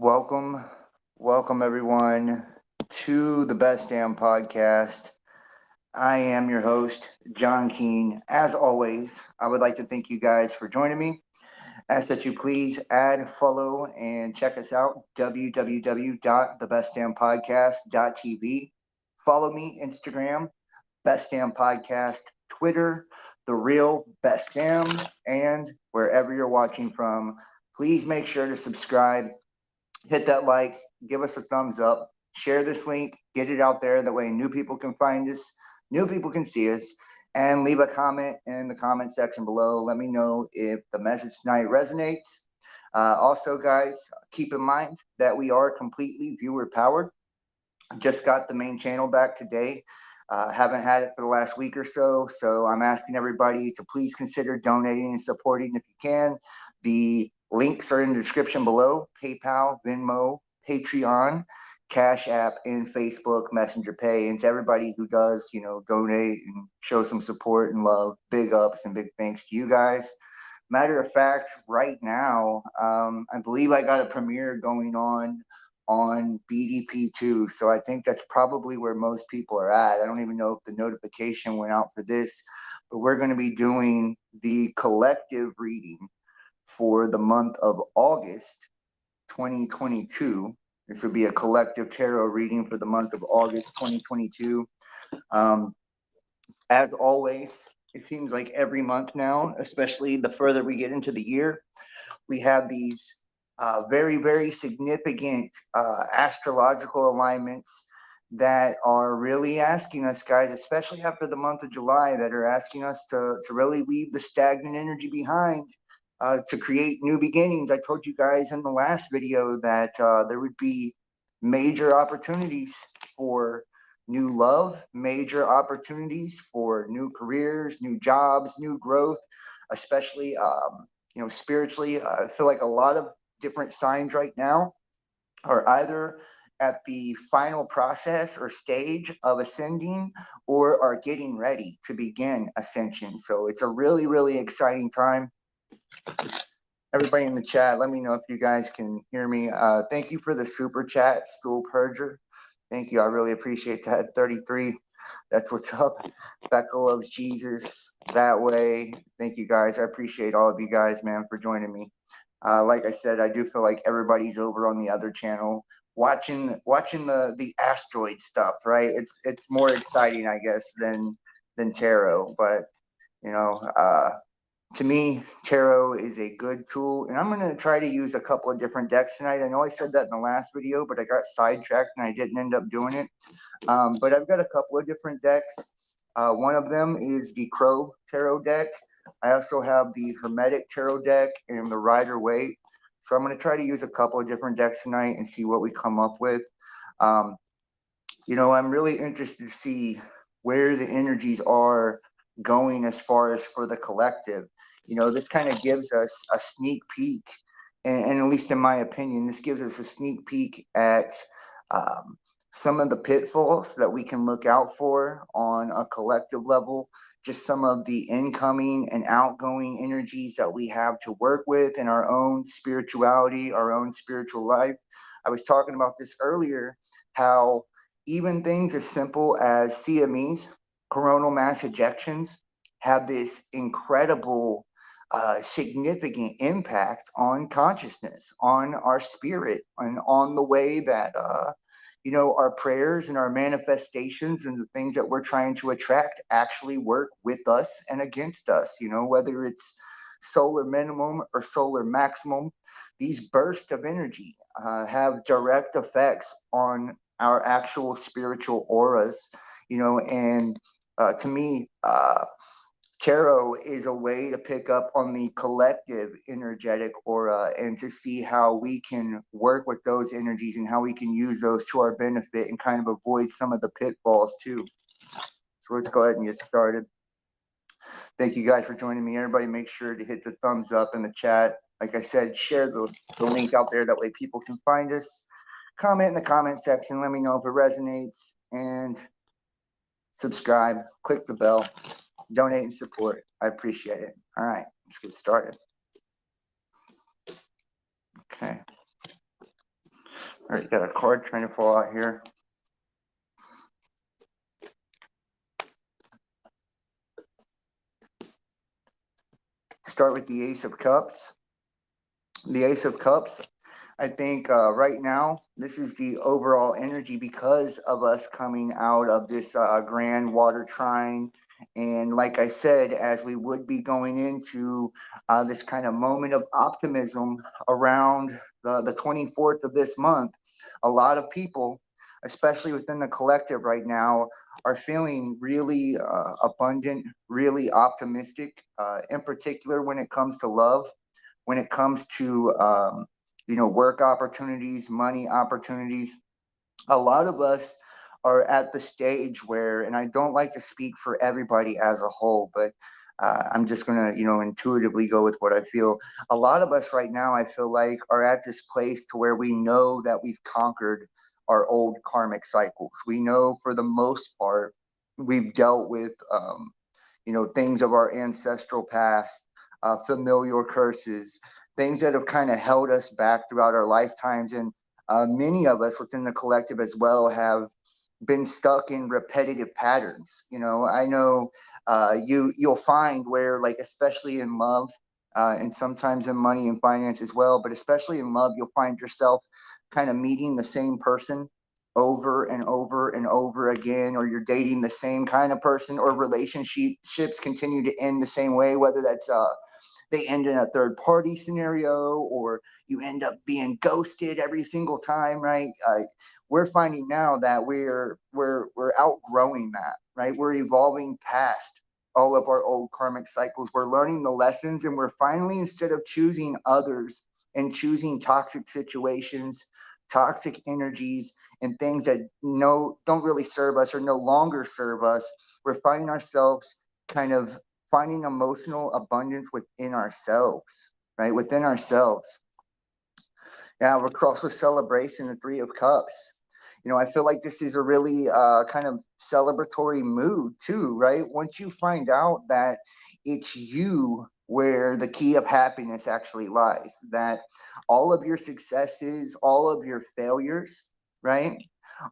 Welcome everyone to the Best Damn Podcast. I am your host, John Keene. As always, I would like to thank you guys for joining me. Ask that you please add, follow, and check us out, www.thebestdampodcast.tv. Follow me, Instagram, Best Damn Podcast, Twitter, The Real Best Damn, and wherever you're watching from, please make sure to subscribe, hit that like, give us a thumbs up, share this link, get it out there. That way new people can find us, new people can see us, and leave a comment in the comment section below. Let me know if the message tonight resonates. Also, guys, keep in mind that we are completely viewer powered. Just got the main channel back today. Haven't had it for the last week or so. So I'm asking everybody to please consider donating and supporting if you can. The links are in the description below: PayPal, Venmo, Patreon, Cash App, and Facebook Messenger Pay. And to everybody who does, donate and show some support and love, big ups and big thanks to you guys. Matter of fact, right now, I believe I got a premiere going on BDP2. So I think that's probably where most people are at. I don't even know if the notification went out for this, but we're going to be doing the collective reading for the month of August 2022. This will be a collective tarot reading for the month of August 2022. As always, it seems like every month now, especially the further we get into the year, we have these very, very significant astrological alignments that are really asking us, guys, especially after the month of July, that are asking us to really leave the stagnant energy behind, to create new beginnings. I told you guys in the last video that there would be major opportunities for new love, major opportunities for new careers, new jobs, new growth, especially spiritually. I feel like a lot of different signs right now are either at the final process or stage of ascending or are getting ready to begin ascension. So it's a really, really exciting time. Everybody in the chat, let me know if you guys can hear me. Thank you for the super chat, Stool Purger. Thank you. I really appreciate that. 33. That's what's up. Becca loves Jesus that way. Thank you guys. I appreciate all of you guys, man, for joining me. Like I said, I do feel like everybody's over on the other channel watching the asteroid stuff, right? It's more exciting, I guess, than tarot. But to me, tarot is a good tool, and I'm going to try to use a couple of different decks tonight. I know I said that in the last video, but I got sidetracked and I didn't end up doing it. But I've got a couple of different decks. One of them is the Crow Tarot deck. I also have the Hermetic Tarot deck and the Rider Waite. So I'm going to try to use a couple of different decks tonight and see what we come up with. I'm really interested to see where the energies are going as far as for the collective. This kind of gives us a sneak peek, and at least in my opinion, this gives us a sneak peek at some of the pitfalls that we can look out for on a collective level, just some of the incoming and outgoing energies that we have to work with in our own spirituality, our own spiritual life. I was talking about this earlier, how even things as simple as CMEs, coronal mass ejections, have this incredible significant impact on consciousness, on our spirit, and on the way that our prayers and our manifestations and the things that we're trying to attract actually work with us and against us. Whether it's solar minimum or solar maximum, these bursts of energy have direct effects on our actual spiritual auras. And to me, tarot is a way to pick up on the collective energetic aura and to see how we can work with those energies and how we can use those to our benefit and kind of avoid some of the pitfalls too. So let's go ahead and get started. Thank you guys for joining me. Everybody make sure to hit the thumbs up in the chat. Like I said, share the link out there. That way people can find us. Comment in the comment section. Let me know if it resonates. And subscribe. Click the bell. Donate and support. I appreciate it. All right, let's get started. Okay. All right, got a card trying to fall out here. Start with the Ace of Cups. The Ace of Cups, I think right now, this is the overall energy because of us coming out of this grand water trine. And like I said, as we would be going into this kind of moment of optimism around the 24th of this month, a lot of people, especially within the collective right now, are feeling really abundant, really optimistic, in particular when it comes to love, when it comes to work opportunities, money opportunities. A lot of us are at the stage where, and I don't like to speak for everybody as a whole, but I'm just gonna, intuitively go with what I feel. A lot of us right now, I feel like, are at this place to where we know that we've conquered our old karmic cycles. We know for the most part we've dealt with, things of our ancestral past, familial curses, things that have kind of held us back throughout our lifetimes. And many of us within the collective as well have been stuck in repetitive patterns. I know you'll find where, like, especially in love, and sometimes in money and finance as well, but especially in love, you'll find yourself kind of meeting the same person over and over and over again, or you're dating the same kind of person, or relationships continue to end the same way, whether that's they end in a third party scenario, or you end up being ghosted every single time, right? We're finding now that we're outgrowing that, right? We're evolving past all of our old karmic cycles. We're learning the lessons, and we're finally, instead of choosing others and choosing toxic situations, toxic energies, and things that don't really serve us or no longer serve us, we're finding ourselves kind of finding emotional abundance within ourselves, right? Within ourselves. Yeah, we're crossed with celebration, the Three of Cups. I feel like this is a really kind of celebratory mood too, right? Once you find out that it's you where the key of happiness actually lies, that all of your successes, all of your failures, right?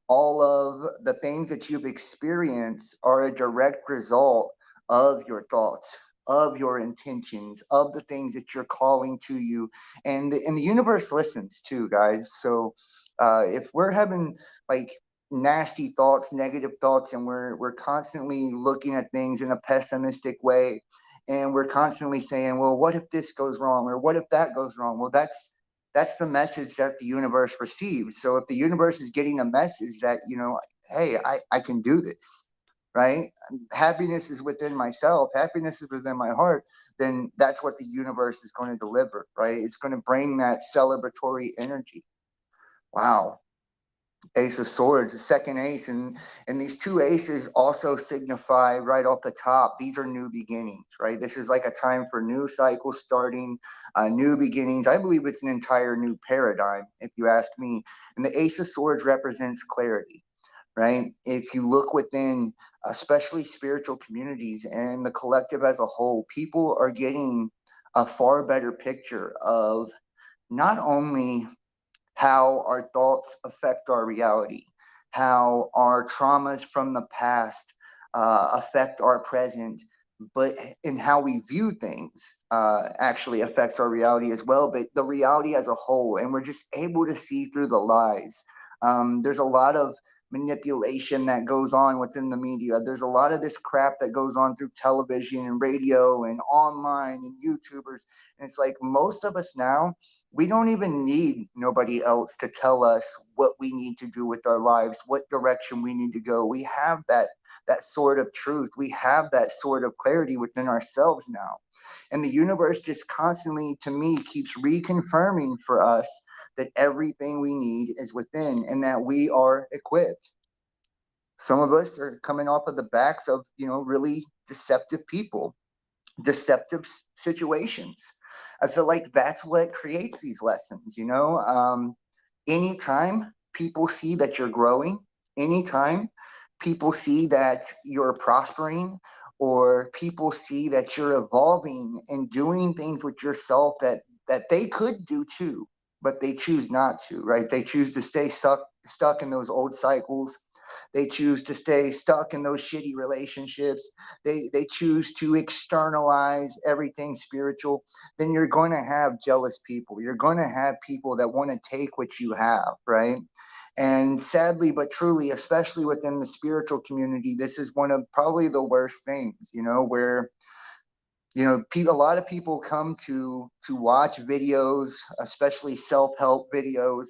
All of the things that you've experienced are a direct result of your thoughts, of your intentions, of the things that you're calling to you. And the universe listens too, guys. So if we're having like nasty thoughts, negative thoughts, and we're constantly looking at things in a pessimistic way, and we're constantly saying, well, what if this goes wrong, or what if that goes wrong? Well, that's the message that the universe receives. So if the universe is getting a message that, hey, I can do this, right? Happiness is within myself, happiness is within my heart, then that's what the universe is going to deliver, right? It's going to bring that celebratory energy. Wow. Ace of Swords, the second ace, and these two aces also signify right off the top, these are new beginnings, right? This is like a time for new cycles starting, new beginnings. I believe it's an entire new paradigm, if you ask me. And the Ace of Swords represents clarity, right? If you look within, especially spiritual communities and the collective as a whole, people are getting a far better picture of not only how our thoughts affect our reality, how our traumas from the past affect our present, but in how we view things actually affects our reality as well, but the reality as a whole. And we're just able to see through the lies. There's a lot of manipulation that goes on within the media. There's a lot of this crap that goes on through television and radio and online and YouTubers. And it's like most of us now, we don't even need nobody else to tell us what we need to do with our lives, what direction we need to go. We have that sort of truth. We have that sort of clarity within ourselves now. And the universe just constantly, to me, keeps reconfirming for us that everything we need is within and that we are equipped. Some of us are coming off of the backs of, really deceptive people, deceptive situations. I feel like that's what creates these lessons, anytime people see that you're growing, anytime people see that you're prospering, or people see that you're evolving and doing things with yourself that they could do too, but they choose not to, right? They choose to stay stuck in those old cycles. They choose to stay stuck in those shitty relationships. They choose to externalize everything spiritual. Then you're going to have jealous people. You're going to have people that want to take what you have, right? And sadly but truly, especially within the spiritual community, this is one of probably the worst things, where a lot of people come to watch videos, especially self-help videos,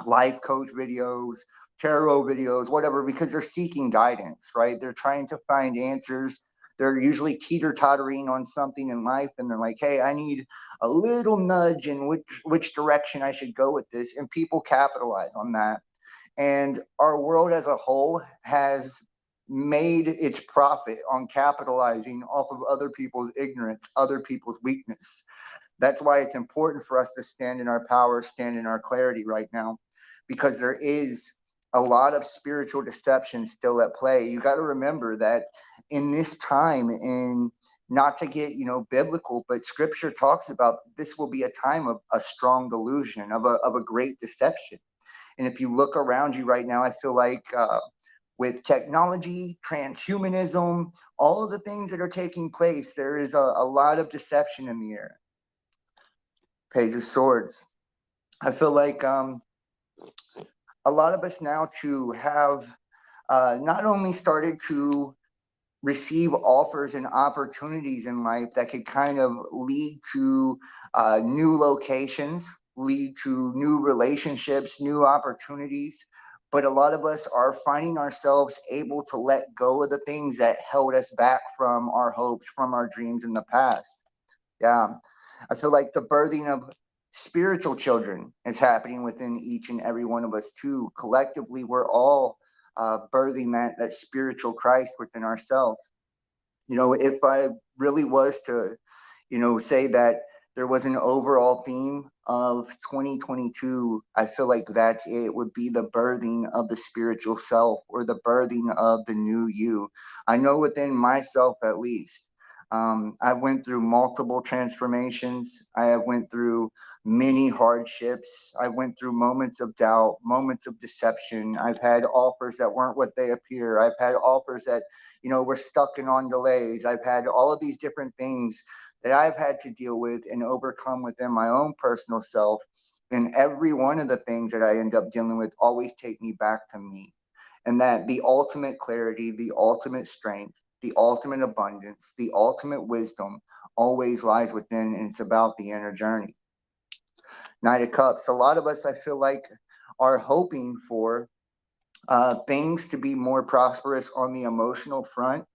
life coach videos, tarot videos, whatever, because they're seeking guidance, right? They're trying to find answers. They're usually teeter-tottering on something in life, and they're like, hey, I need a little nudge in which direction I should go with this. And people capitalize on that. And our world as a whole has made its profit on capitalizing off of other people's ignorance, other people's weakness. That's why it's important for us to stand in our power, stand in our clarity right now, because there is a lot of spiritual deception still at play. You got to remember that in this time, in not to get biblical, but scripture talks about this will be a time of a strong delusion, of a great deception. And if you look around you right now, I feel like with technology, transhumanism, all of the things that are taking place, there is a lot of deception in the air. Page of Swords. I feel like a lot of us now too have not only started to receive offers and opportunities in life that could kind of lead to new locations, lead to new relationships, new opportunities. But a lot of us are finding ourselves able to let go of the things that held us back from our hopes, from our dreams in the past. Yeah. I feel like the birthing of spiritual children is happening within each and every one of us too. Collectively, we're all birthing that spiritual Christ within ourselves. If I really was to, say that there was an overall theme of 2022, I feel like that's it would be the birthing of the spiritual self, or the birthing of the new you. I know within myself, at least, I went through multiple transformations. I have went through many hardships. I went through moments of doubt, moments of deception. I've had offers that weren't what they appear. I've had offers that, were stuck in on delays. I've had all of these different things that I've had to deal with and overcome within my own personal self. And every one of the things that I end up dealing with always take me back to me. And that the ultimate clarity, the ultimate strength, the ultimate abundance, the ultimate wisdom always lies within, and it's about the inner journey. Knight of Cups. A lot of us, I feel like, are hoping for things to be more prosperous on the emotional front,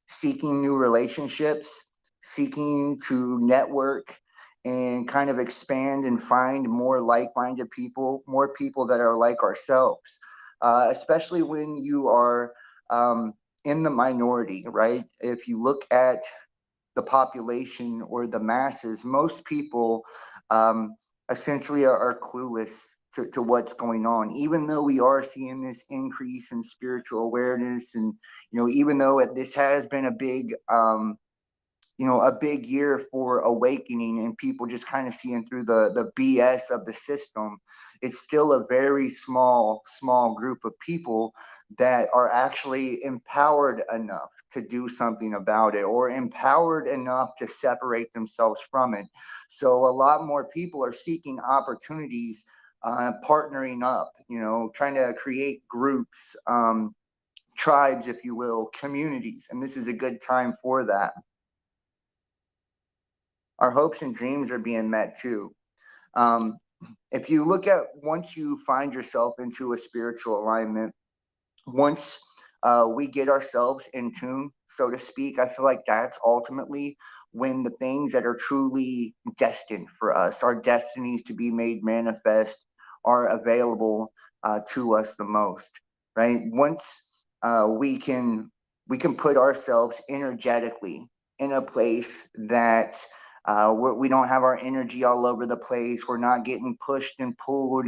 seeking new relationships, seeking to network and kind of expand and find more like-minded people, more people that are like ourselves, especially when you are in the minority, right? If you look at the population or the masses, most people essentially are clueless to what's going on, even though we are seeing this increase in spiritual awareness. And, even though this has been a big, a big year for awakening and people just kind of seeing through the BS of the system, it's still a very small group of people that are actually empowered enough to do something about it, or empowered enough to separate themselves from it. So a lot more people are seeking opportunities, partnering up, trying to create groups, tribes, if you will, communities. And this is a good time for that. Our hopes and dreams are being met too. If you look at, once you find yourself into a spiritual alignment, once we get ourselves in tune, so to speak, I feel like that's ultimately when the things that are truly destined for us, our destinies to be made manifest, are available to us the most, right? Once we can put ourselves energetically in a place that we don't have our energy all over the place. We're not getting pushed and pulled,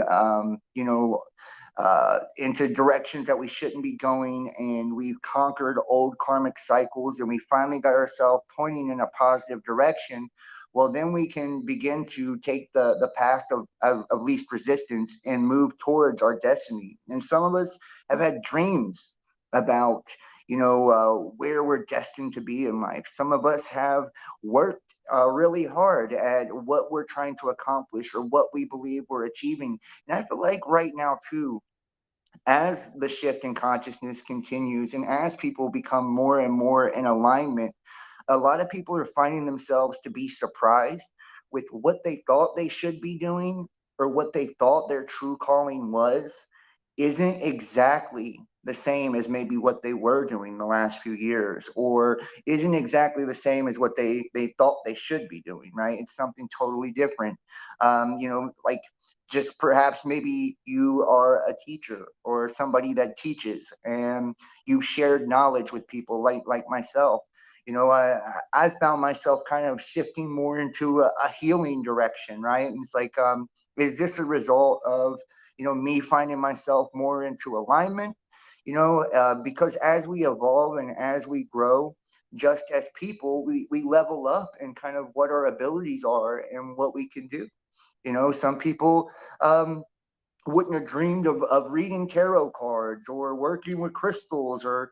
into directions that we shouldn't be going. And we've conquered old karmic cycles, and we finally got ourselves pointing in a positive direction. well, then we can begin to take the path of least resistance and move towards our destiny. And some of us have had dreams about, where we're destined to be in life. Some of us have worked really hard at what we're trying to accomplish or what we believe we're achieving. And I feel like right now, too, as the shift in consciousness continues and as people become more and more in alignment, a lot of people are finding themselves to be surprised with what they thought they should be doing or what they thought their true calling was isn't exactly the same as maybe what they were doing the last few years, or isn't exactly the same as what they thought they should be doing, right? It's something totally different. Like, just perhaps maybe you are a teacher or somebody that teaches and you shared knowledge with people like myself. I found myself kind of shifting more into a healing direction, right? And it's like, is this a result of, me finding myself more into alignment? Because as we evolve and as we grow, just as people, we level up and kind of what our abilities are and what we can do. Some people wouldn't have dreamed of reading tarot cards or working with crystals or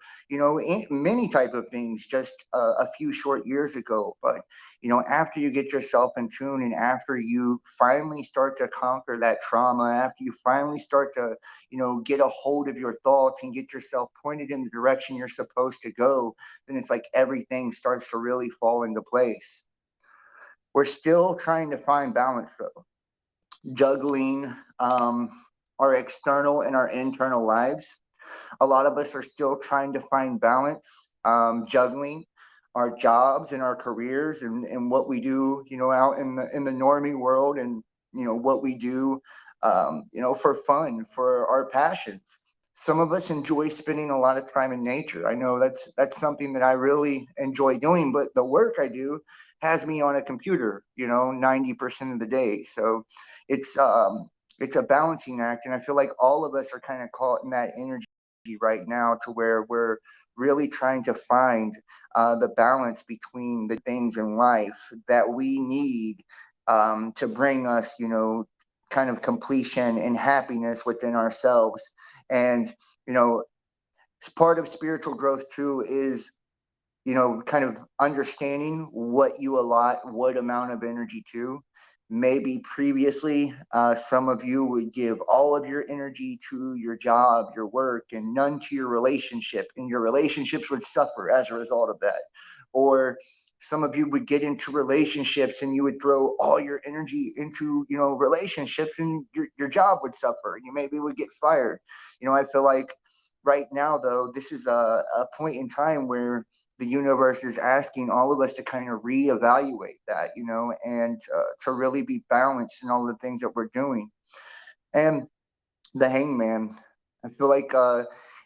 many type of things just a few short years ago. But after you get yourself in tune and after you finally start to conquer that trauma, after you finally start to get a hold of your thoughts and get yourself pointed in the direction you're supposed to go, then it's like everything starts to really fall into place. We're still trying to find balance, though, juggling our external and our internal lives. A lot of us are still trying to find balance, juggling our jobs and our careers and what we do, out in the normie world, and what we do, for fun, for our passions. Some of us enjoy spending a lot of time in nature. I know that's something that I really enjoy doing, but the work I do has me on a computer, 90% of the day. So it's a balancing act, and I feel like all of us are kind of caught in that energy right now, to where we're really trying to find the balance between the things in life that we need to bring us, kind of completion and happiness within ourselves. And part of spiritual growth too is kind of understanding what you allot what amount of energy to. Maybe previously, some of you would give all of your energy to your job, your work, and none to your relationship, and your relationships would suffer as a result of that. Or some of you would get into relationships and you would throw all your energy into, relationships, and your job would suffer. You maybe would get fired. I feel like right now, though, this is a point in time where the universe is asking all of us to kind of reevaluate that, and to really be balanced in all the things that we're doing. And the hangman, I feel like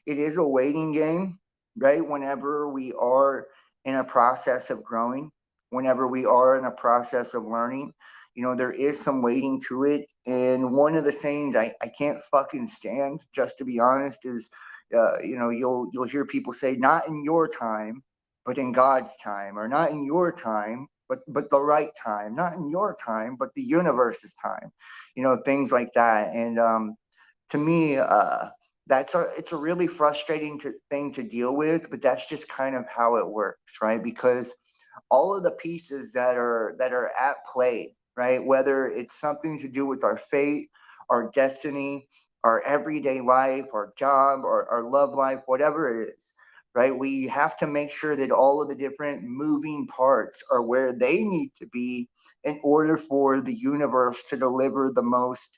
it is a waiting game, right? Whenever we are in a process of growing, whenever we are in a process of learning, there is some waiting to it. And one of the sayings I can't fucking stand, just to be honest, is you'll hear people say, not in your time, but in God's time, or not in your time, but the right time, not in your time, but the universe's time, things like that. And to me, it's a really frustrating thing to deal with, but that's just kind of how it works, right? Because all of the pieces that are at play, right? Whether it's something to do with our fate, our destiny, our everyday life, our job, our love life, whatever it is, right? We have to make sure that all of the different moving parts are where they need to be in order for the universe to deliver the most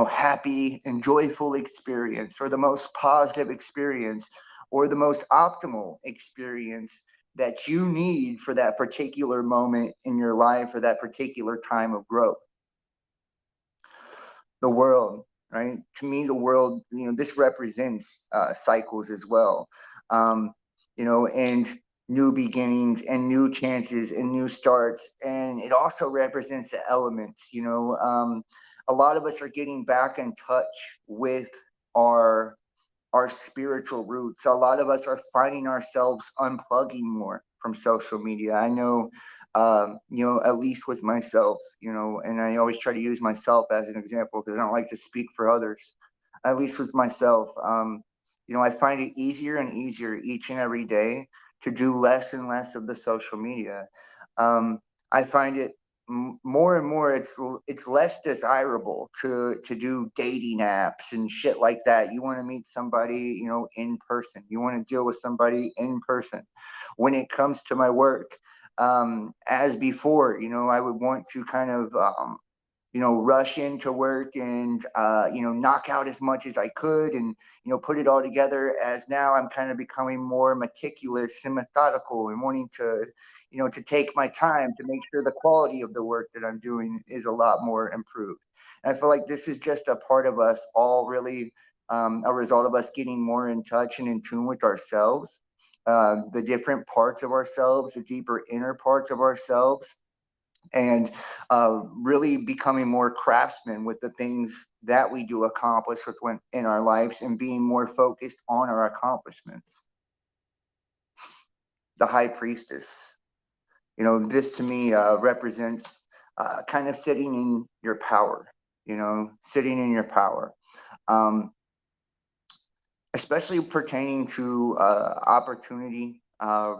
happy and joyful experience, or the most positive experience, or the most optimal experience that you need for that particular moment in your life, or that particular time of growth. The world, right? To me, the world, this represents cycles as well, and new beginnings and new chances and new starts. And it also represents the elements. A lot of us are getting back in touch with our spiritual roots. A lot of us are finding ourselves unplugging more from social media. I know at least with myself, and I always try to use myself as an example because I don't like to speak for others, at least with myself. I find it easier and easier each and every day to do less and less of the social media. I find it more and more it's less desirable to do dating apps and shit like that. You want to meet somebody, in person. You want to deal with somebody in person. When it comes to my work, as before, I would want to kind of rush into work and knock out as much as I could and put it all together. As now I'm kind of becoming more meticulous and methodical and wanting to take my time to make sure the quality of the work that I'm doing is a lot more improved. And I feel like this is just a part of us all, really, a result of us getting more in touch and in tune with ourselves, the different parts of ourselves, the deeper inner parts of ourselves, and really becoming more craftsmen with the things that we do accomplish in our lives, and being more focused on our accomplishments. The high priestess, this to me represents kind of sitting in your power, sitting in your power. Especially pertaining to opportunity,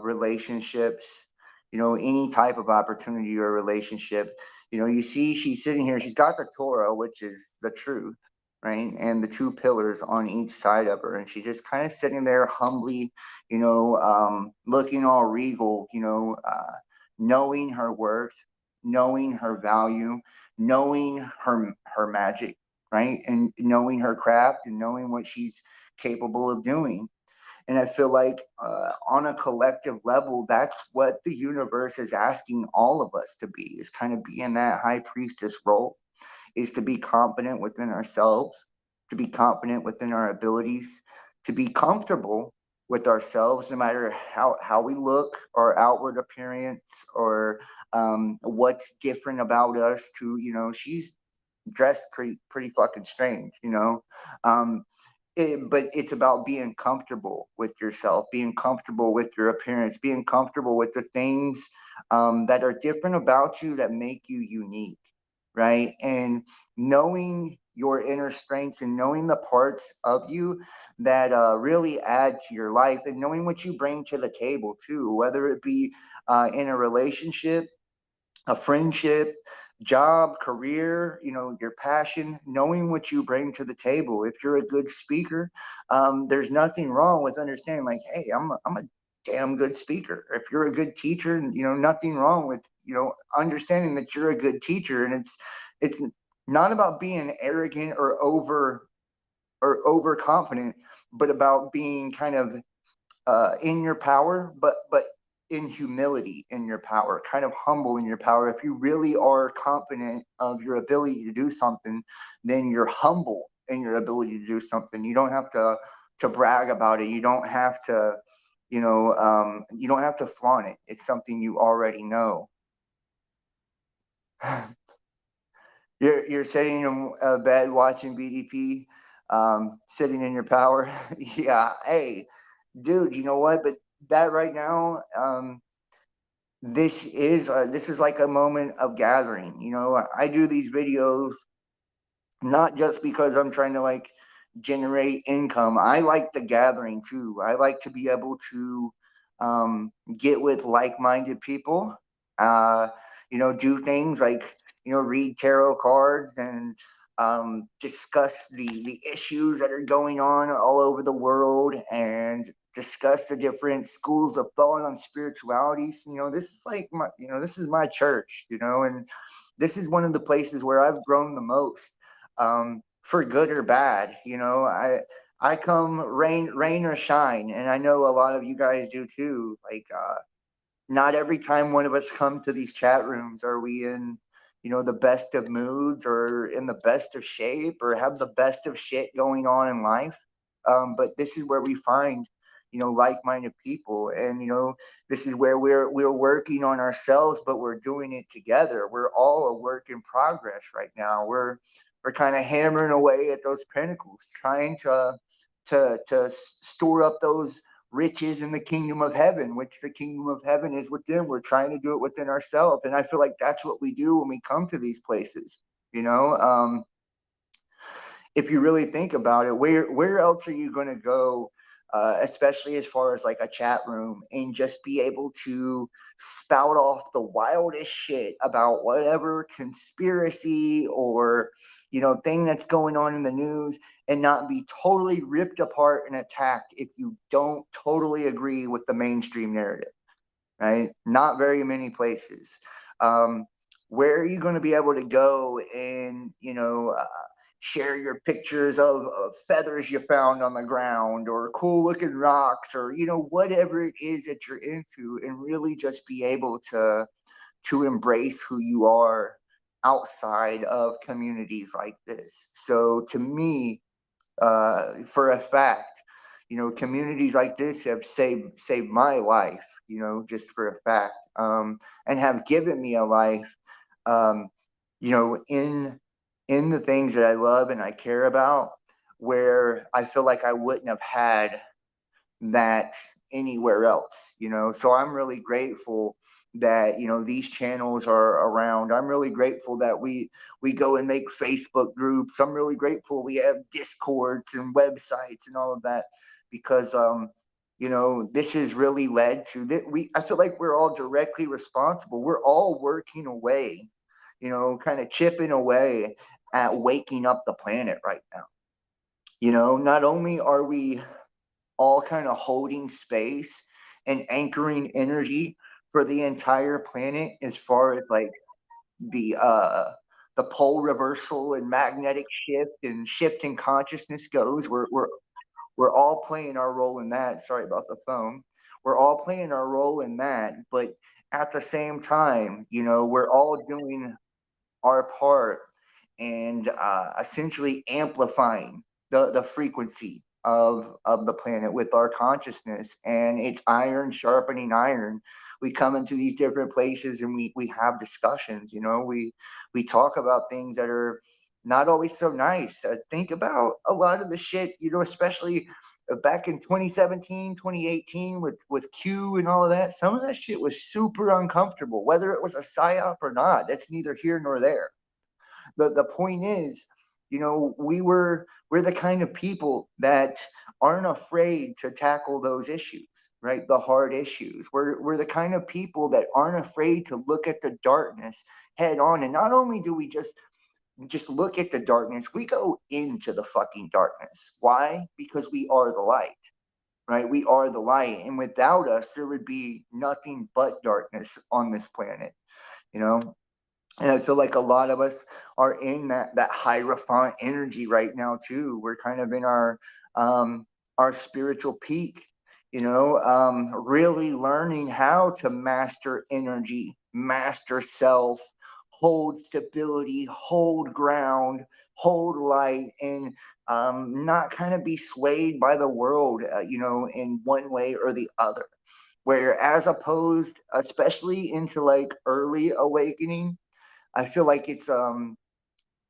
relationships, any type of opportunity or relationship. You see she's sitting here, she's got the Torah, which is the truth, right? And the two pillars on each side of her. And she's just kind of sitting there humbly, looking all regal, knowing her worth, knowing her value, knowing her magic, right? And knowing her craft and knowing what she's capable of doing. And I feel like on a collective level, that's what the universe is asking all of us to be, is kind of be in that high priestess role, is to be confident within ourselves, to be confident within our abilities, to be comfortable with ourselves, no matter how we look, our outward appearance, or what's different about us. She's dressed pretty fucking strange, but it's about being comfortable with yourself, being comfortable with your appearance, being comfortable with the things that are different about you that make you unique, right? And knowing your inner strengths and knowing the parts of you that really add to your life, and knowing what you bring to the table too, whether it be in a relationship, a friendship, job, career, your passion, knowing what you bring to the table. If you're a good speaker, there's nothing wrong with understanding, like, hey, I'm a damn good speaker. If you're a good teacher, nothing wrong with, understanding that you're a good teacher. And it's not about being arrogant or overconfident, but about being kind of in your power, but in humility in your power, kind of humble in your power. If you really are confident of your ability to do something, then you're humble in your ability to do something. You don't have to brag about it. You don't have to, you don't have to flaunt it. It's something you already know. You're sitting in a bed watching BDP, sitting in your power. Yeah, hey, dude, you know what? But that right now, this is like a moment of gathering. I do these videos not just because I'm trying to like generate income. I like the gathering too. I like to be able to get with like-minded people. Uh, do things like read tarot cards and discuss the issues that are going on all over the world, and discuss the different schools of thought on spiritualities. This is like this is my church. And this is one of the places where I've grown the most, for good or bad. I come rain or shine, and I know a lot of you guys do too. Like, not every time one of us come to these chat rooms are we in, the best of moods or in the best of shape or have the best of shit going on in life. But this is where we find, like-minded people, and this is where we're working on ourselves, but we're doing it together. We're all a work in progress right now. We're kind of hammering away at those pinnacles, trying to store up those riches in the kingdom of heaven, which the kingdom of heaven is within. We're trying to do it within ourselves. And I feel like that's what we do when we come to these places, you know. If you really think about it, where else are you going to go, especially as far as like a chat room, and just be able to spout off the wildest shit about whatever conspiracy or, you know, thing that's going on in the news, and not be totally ripped apart and attacked if you don't totally agree with the mainstream narrative, right? Not very many places. Where are you going to be able to go and, you know, share your pictures of feathers you found on the ground, or cool looking rocks, or, you know, whatever it is that you're into, and really just be able to embrace who you are outside of communities like this. So to me, for a fact, you know, communities like this have saved my life, you know, just for a fact, and have given me a life, you know, in the things that I love and I care about, where I feel like I wouldn't have had that anywhere else, you know. So I'm really grateful that, you know, these channels are around. I'm really grateful that we go and make Facebook groups. I'm really grateful we have Discords and websites and all of that, because you know, this has really led to that. I feel like we're all directly responsible. We're all working away, you know, kind of chipping away at waking up the planet right now. You know, not only are we all kind of holding space and anchoring energy for the entire planet, as far as like the pole reversal and magnetic shift and shifting consciousness goes. We're all playing our role in that. Sorry about the phone. We're all playing our role in that, but at the same time, you know, we're all doing our part, and essentially amplifying the frequency of the planet with our consciousness. And it's iron sharpening iron. We come into these different places and we have discussions, you know, we talk about things that are not always so nice. Think about a lot of the shit, you know, especially back in 2017, 2018 with Q and all of that. Some of that shit was super uncomfortable, whether it was a psyop or not. That's neither here nor there. The point is, you know, we're the kind of people that aren't afraid to tackle those issues, right? The hard issues. We're the kind of people that aren't afraid to look at the darkness head on. And not only do we just look at the darkness, we go into the fucking darkness. Why? Because we are the light, right? We are the light, and without us there would be nothing but darkness on this planet, you know. And I feel like a lot of us are in that hierophant energy right now too. We're kind of in our spiritual peak, you know, really learning how to master energy, master self, hold stability, hold ground, hold light, and not kind of be swayed by the world, you know, in one way or the other. Where, as opposed, especially into like early awakening, I feel like it's or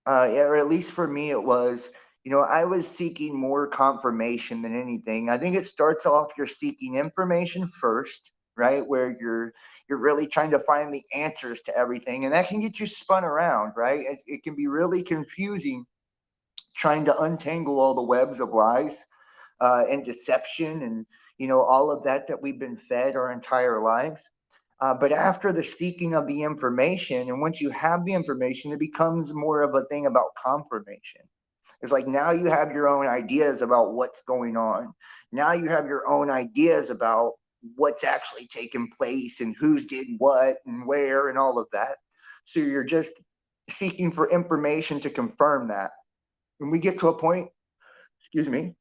at least for me it was, you know, I was seeking more confirmation than anything. I think it starts off, you're seeking information first, right? Where you're really trying to find the answers to everything, and that can get you spun around, right? It can be really confusing trying to untangle all the webs of lies and deception, and, you know, all of that we've been fed our entire lives. But after the seeking of the information, and once you have the information, it becomes more of a thing about confirmation. It's like now you have your own ideas about what's going on. Now you have your own ideas about what's actually taking place and who's did what and where and all of that. So you're just seeking for information to confirm that. When we get to a point, excuse me,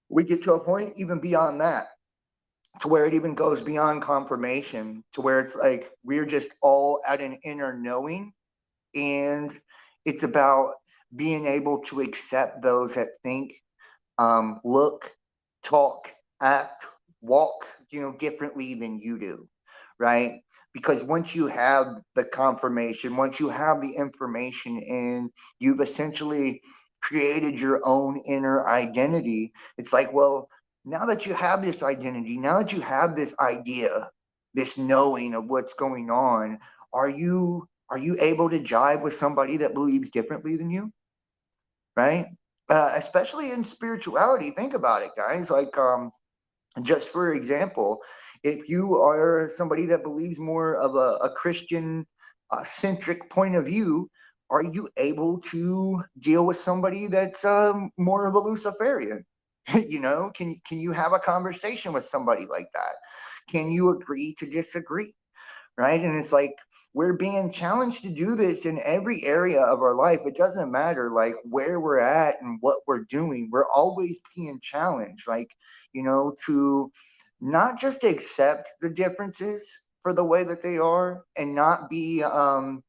we get to a point even beyond that, to where it even goes beyond confirmation, to where it's like we're just all at an inner knowing, and it's about being able to accept those that think, look, talk, act, walk, you know, differently than you do, right? Because once you have the confirmation, once you have the information, and you've essentially created your own inner identity, it's like, well, now that you have this identity, now that you have this idea, this knowing of what's going on, are you able to jive with somebody that believes differently than you? Right? Especially in spirituality. Think about it, guys. Like, just for example, if you are somebody that believes more of a Christian centric point of view, are you able to deal with somebody that's more of a Luciferian? Can you have a conversation with somebody like that? Can you agree to disagree? Right? And it's like we're being challenged to do this in every area of our life. It doesn't matter like where we're at and what we're doing. We're always being challenged, like, to not just accept the differences for the way that they are and not be and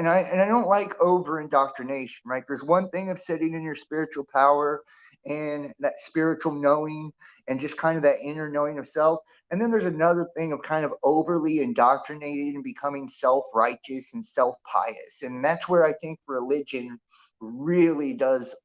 I don't like over indoctrination, right? There's one thing of sitting in your spiritual power and that spiritual knowing and just kind of that inner knowing of self. And then there's another thing of kind of overly indoctrinated and becoming self-righteous and self-pious. And that's where I think religion really does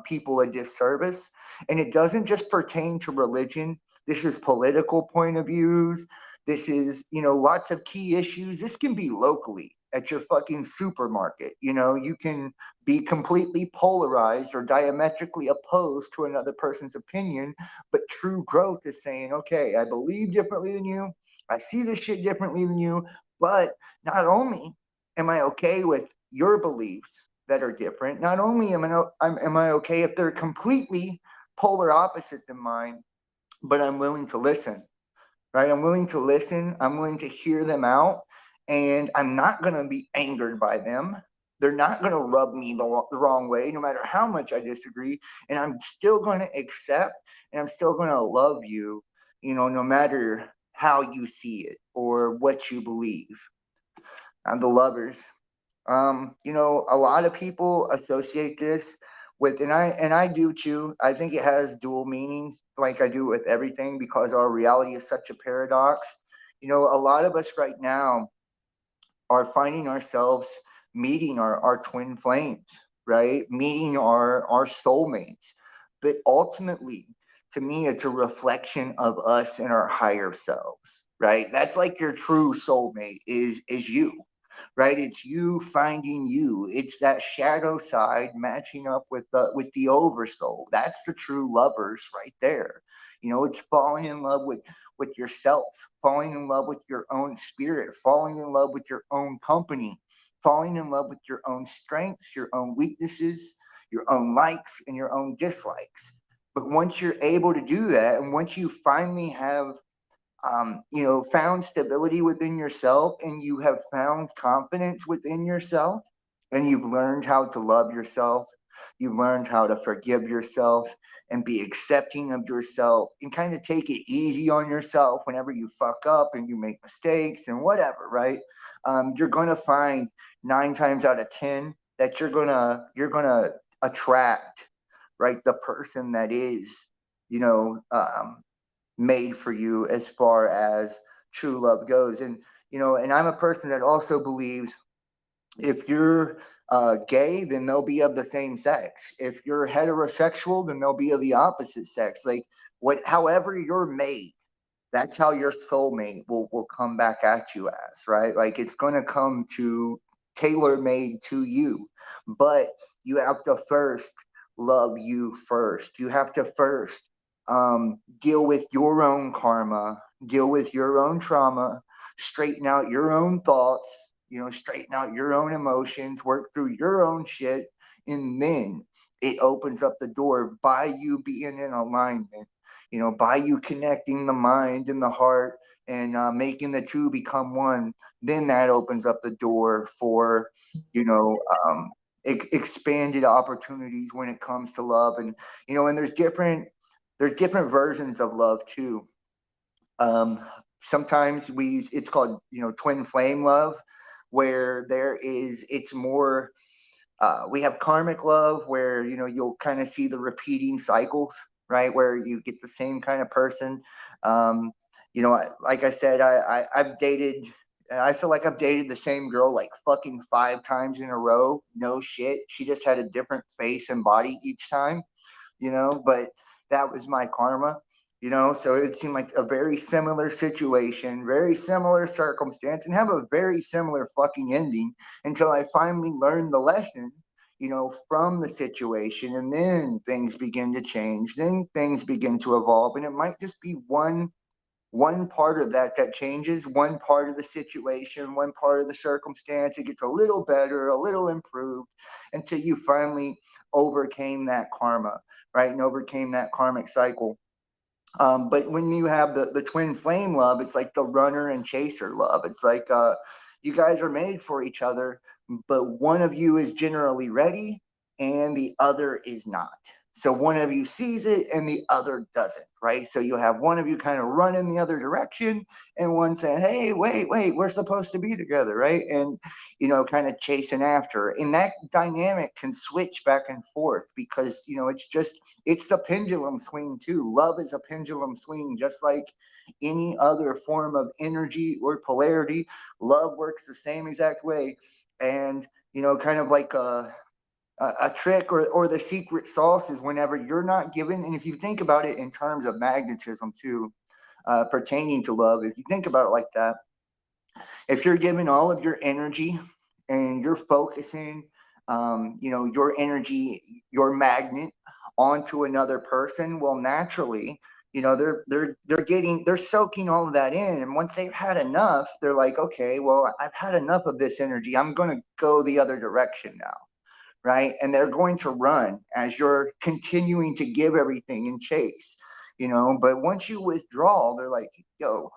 people a disservice. And it doesn't just pertain to religion. This is political point of views. This is, lots of key issues. This can be locally at your fucking supermarket. You can be completely polarized or diametrically opposed to another person's opinion, but true growth is saying, okay, I believe differently than you, I see this shit differently than you, but not only am I okay with your beliefs that are different, not only am I okay if they're completely polar opposite than mine, but I'm willing to listen, right? I'm willing to listen. I'm willing to hear them out. And I'm not going to be angered by them. They're not going to rub me the wrong way, no matter how much I disagree. And I'm still going to accept and I'm still going to love you, no matter how you see it or what you believe. I'm the lovers. A lot of people associate this with, and I do too. I think it has dual meanings, like I do with everything, because our reality is such a paradox. A lot of us right now are finding ourselves meeting our twin flames, right? Meeting our soulmates. But ultimately, to me, it's a reflection of us and our higher selves, right? That's like your true soulmate is you, right? It's you finding you. It's that shadow side matching up with the oversoul. That's the true lovers right there. It's falling in love with yourself, falling in love with your own spirit, falling in love with your own company, falling in love with your own strengths, your own weaknesses, your own likes and your own dislikes. But once you're able to do that, and once you finally have found stability within yourself and you have found confidence within yourself and you've learned how to love yourself, you've learned how to forgive yourself and be accepting of yourself and kind of take it easy on yourself whenever you fuck up and you make mistakes and whatever, right? You're going to find 9 times out of 10 that you're gonna attract, right, the person that is, you know, um, made for you as far as true love goes. And I'm a person that also believes if you're gay, then they'll be of the same sex. If you're heterosexual, then they'll be of the opposite sex. Like however you're made, that's how your soulmate will come back at you as, right? Like it's going to come to tailor made to you, but you have to first love you first. You have to first deal with your own karma, deal with your own trauma, straighten out your own thoughts, straighten out your own emotions, work through your own shit, and then it opens up the door by you being in alignment, by you connecting the mind and the heart and making the two become one. Then that opens up the door for, you know, um, expanded opportunities when it comes to love. And there's different versions of love too. Um, Sometimes it's called, twin flame love, where it's more, we have karmic love where, you'll kind of see the repeating cycles, right? Where you get the same kind of person. Um, like I said, I feel like I've dated the same girl like fucking 5 times in a row. No shit. She just had a different face and body each time, but that was my karma. you know, so it seemed like a very similar situation, very similar circumstance, and have a very similar fucking ending until I finally learned the lesson, you know, from the situation. And then things begin to change, then things begin to evolve, and it might just be one part of that that changes, one part of the situation, one part of the circumstance. It gets a little better, a little improved, until you finally overcame that karma, right, and overcame that karmic cycle. But when you have the twin flame love, it's like the runner and chaser love. It's like you guys are made for each other, but one of you is generally ready and the other is not. So one of you sees it and the other doesn't, right? So you have one of you kind of run in the other direction and one saying, hey, wait, we're supposed to be together, right? And, you know, kind of chasing after. And that dynamic can switch back and forth because, you know, it's the pendulum swing too. Love is a pendulum swing, just like any other form of energy or polarity. Love works the same exact way. And, you know, kind of like a trick or the secret sauce is whenever you're not given, and if you think about it in terms of magnetism too, pertaining to love, if you think about it like that, if you're giving all of your energy and you're focusing, you know, your energy, your magnet onto another person, well, naturally, you know, they're soaking all of that in, and once they've had enough, they're like, okay, well, I've had enough of this energy. I'm going to go the other direction now, right? And they're going to run as you're continuing to give everything and chase, you know. But once you withdraw, they're like, yo,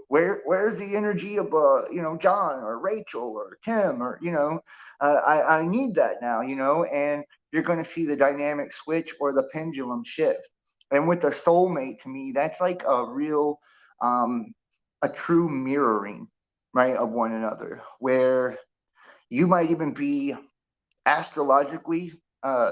where's the energy of you know, John or Rachel or Tim, or you know, I need that now, you know. And you're going to see the dynamic switch or the pendulum shift. And with the soulmate, to me, that's like a real a true mirroring, right, of one another, where you might even be astrologically,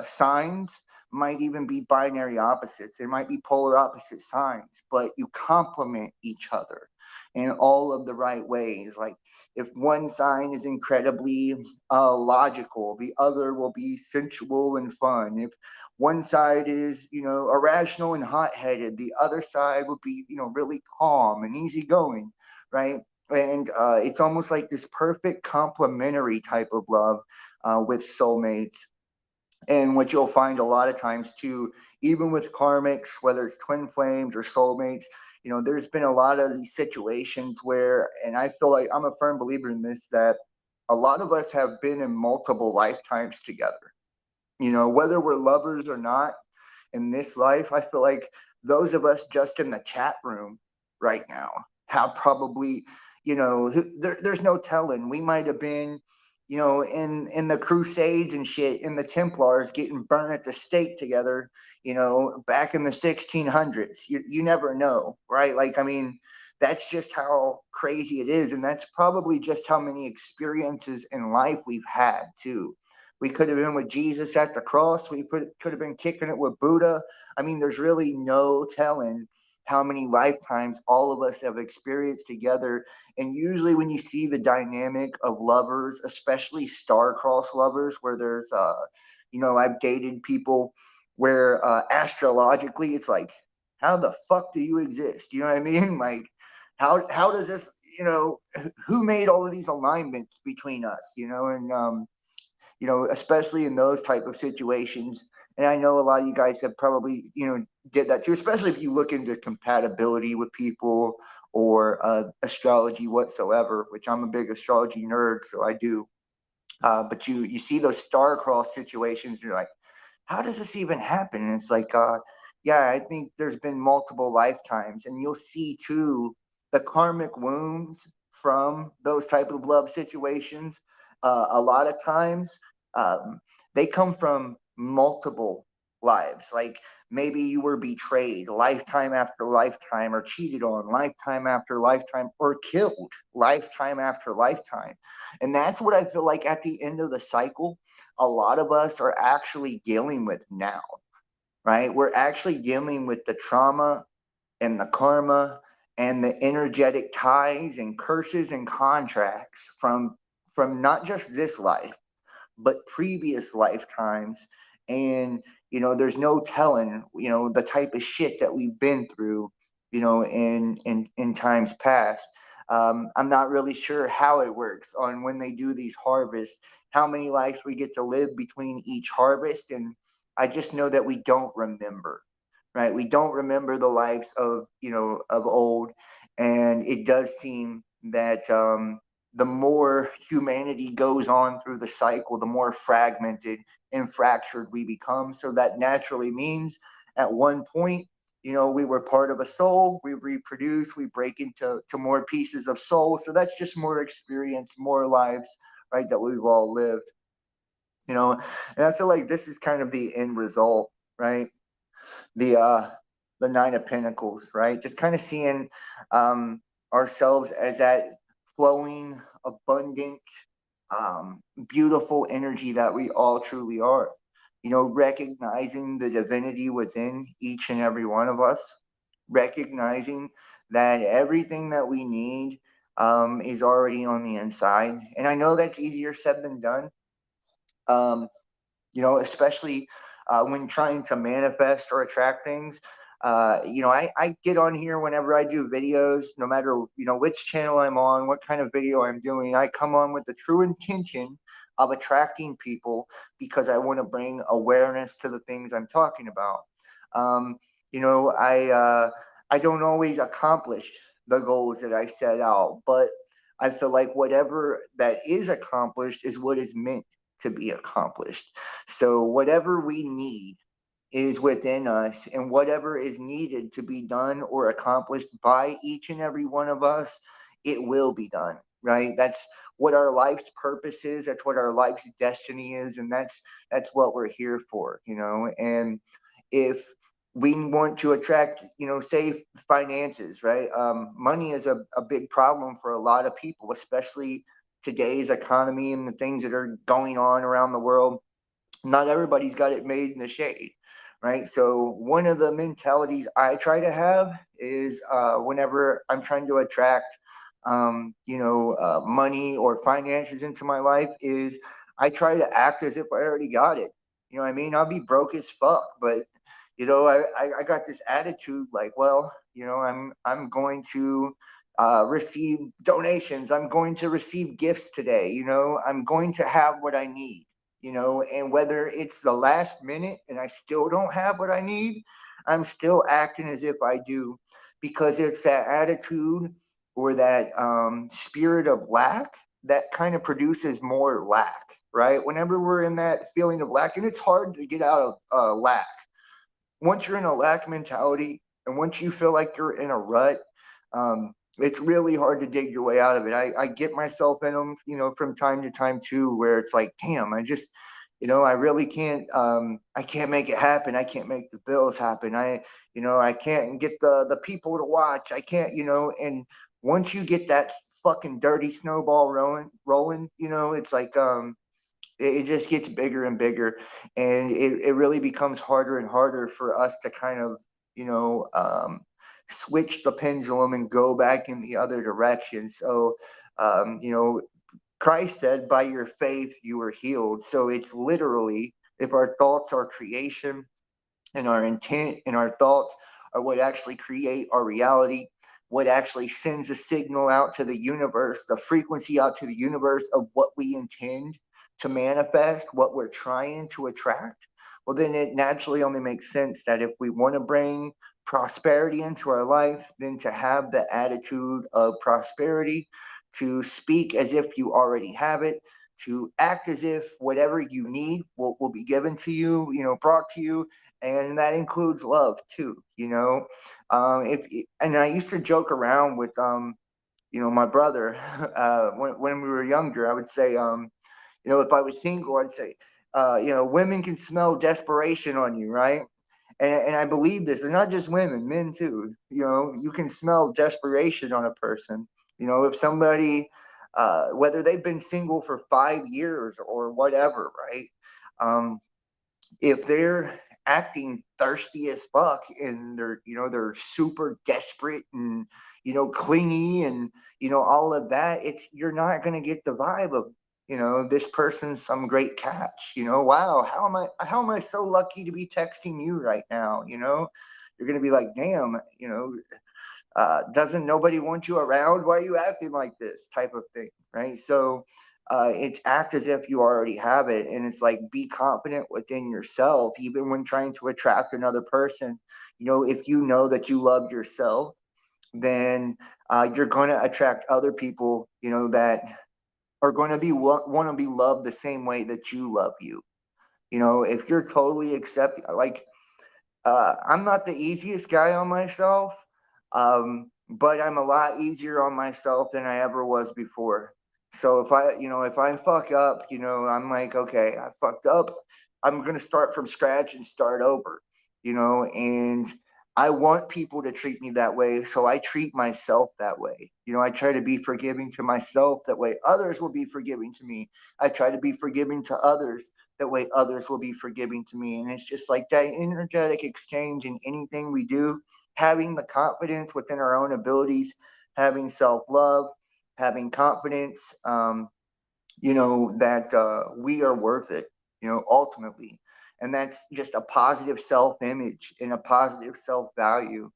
signs might even be binary opposites. There might be polar opposite signs, but you complement each other in all of the right ways. Like if one sign is incredibly logical, the other will be sensual and fun. If one side is, you know, irrational and hot-headed, the other side would be, you know, really calm and easygoing, right? And it's almost like this perfect complementary type of love with soulmates. And what you'll find a lot of times too, even with karmics, whether it's twin flames or soulmates, you know, there's been a lot of these situations where, and I feel like I'm a firm believer in this, that a lot of us have been in multiple lifetimes together. You know, whether we're lovers or not in this life, I feel like those of us just in the chat room right now have probably, you know, there's no telling. We might have been, you know, in the Crusades and shit, in the Templars getting burned at the stake together, you know, back in the 1600s. You never know, right? Like, I mean, that's just how crazy it is. And that's probably just how many experiences in life we've had too. We could have been with Jesus at the cross. We could have been kicking it with Buddha. I mean, there's really no telling how many lifetimes all of us have experienced together. And usually when you see the dynamic of lovers, especially star-crossed lovers, where there's, you know, I've dated people where astrologically it's like, how the fuck do you exist? You know what I mean? Like, how does this, you know, who made all of these alignments between us, you know? And you know, especially in those type of situations. And I know a lot of you guys have probably, you know, did that too, especially if you look into compatibility with people or astrology whatsoever, which I'm a big astrology nerd, so I do. But you see those star-crossed situations, you're like, how does this even happen? And it's like, yeah, I think there's been multiple lifetimes, and you'll see too the karmic wounds from those type of love situations. A lot of times, um, they come from multiple lives. Like maybe you were betrayed lifetime after lifetime, or cheated on lifetime after lifetime, or killed lifetime after lifetime. And that's what I feel like at the end of the cycle, a lot of us are actually dealing with now, right? We're actually dealing with the trauma and the karma and the energetic ties and curses and contracts from not just this life, but previous lifetimes. And there's no telling, the type of shit that we've been through, in times past. I'm not really sure how it works on when they do these harvests, how many lives we get to live between each harvest. And I just know that we don't remember, right? We don't remember the lives of old. And it does seem that the more humanity goes on through the cycle, the more fragmented and fractured we become. So that naturally means at one point, we were part of a soul, we reproduce, we break into more pieces of soul. So that's just more experience, more lives, right, that we've all lived, and I feel like this is kind of the end result, right? The Nine of Pentacles, right? Just kind of seeing ourselves as that flowing, abundant, beautiful energy that we all truly are. Recognizing the divinity within each and every one of us, recognizing that everything that we need is already on the inside. And I know that's easier said than done. Um, especially when trying to manifest or attract things. I get on here whenever I do videos, no matter, which channel I'm on, what kind of video I'm doing. I come on with the true intention of attracting people because I want to bring awareness to the things I'm talking about. Um, I don't always accomplish the goals that I set out, but I feel like whatever that is accomplished is what is meant to be accomplished. So whatever we need is within us, and whatever is needed to be done or accomplished by each and every one of us, it will be done, right? That's what our life's purpose is, that's what our life's destiny is, and that's what we're here for, and if we want to attract, say finances, right? Money is a big problem for a lot of people, especially today's economy and the things that are going on around the world. Not everybody's got it made in the shade, right? So one of the mentalities I try to have is whenever I'm trying to attract, money or finances into my life, is I try to act as if I already got it. You know what I mean? I'll be broke as fuck, but I got this attitude like, well, I'm going to receive donations. I'm going to receive gifts today. I'm going to have what I need. And whether it's the last minute and I still don't have what I need, I'm still acting as if I do, because it's that attitude or that spirit of lack that kind of produces more lack, right? Whenever we're in that feeling of lack, and it's hard to get out of lack. Once you're in a lack mentality and once you feel like you're in a rut, it's really hard to dig your way out of it. I get myself in them, from time to time too, where it's like, damn, I just, I really can't, I can't make it happen. I can't make the bills happen. I can't get the people to watch. I can't, and once you get that fucking dirty snowball rolling, it's like, it just gets bigger and bigger, and it really becomes harder and harder for us to kind of, switch the pendulum and go back in the other direction. So, Christ said, by your faith you were healed. So it's literally, if our thoughts are creation, and our intent and our thoughts are what actually create our reality, what actually sends a signal out to the universe, the frequency out to the universe of what we intend to manifest, what we're trying to attract. Well, then it naturally only makes sense that if we want to bring prosperity into our life, then to have the attitude of prosperity, to speak as if you already have it, to act as if whatever you need will be given to you, brought to you, and that includes love too. If and I used to joke around with my brother when we were younger. I would say if I was single, I'd say women can smell desperation on you, right? And I believe this, and not just women, men too. You can smell desperation on a person. If somebody, whether they've been single for 5 years or whatever, right? If they're acting thirsty as fuck and they're super desperate and clingy and all of that, you're not going to get the vibe you know, this person's some great catch, you know, wow, how am I so lucky to be texting you right now, you know? You're going to be like, damn, you know, doesn't nobody want you around? Why are you acting like this type of thing, right? So it's act as if you already have it. And it's like, be confident within yourself, even when trying to attract another person. You know, if you know that you love yourself, then you're going to attract other people, you know, that are going to be want to be loved the same way that you love you. You know, if you're totally accept, like, I'm not the easiest guy on myself, but I'm a lot easier on myself than I ever was before. So if I, you know, if I fuck up, you know, I'm like, okay, I fucked up. I'm gonna start from scratch and start over, you know, and I want people to treat me that way, so I treat myself that way. You know, I try to be forgiving to myself, that way others will be forgiving to me. I try to be forgiving to others, that way others will be forgiving to me. And it's just like that energetic exchange in anything we do, having the confidence within our own abilities, having self-love, having confidence, you know, that we are worth it, you know, ultimately. And that's just a positive self-image and a positive self-value.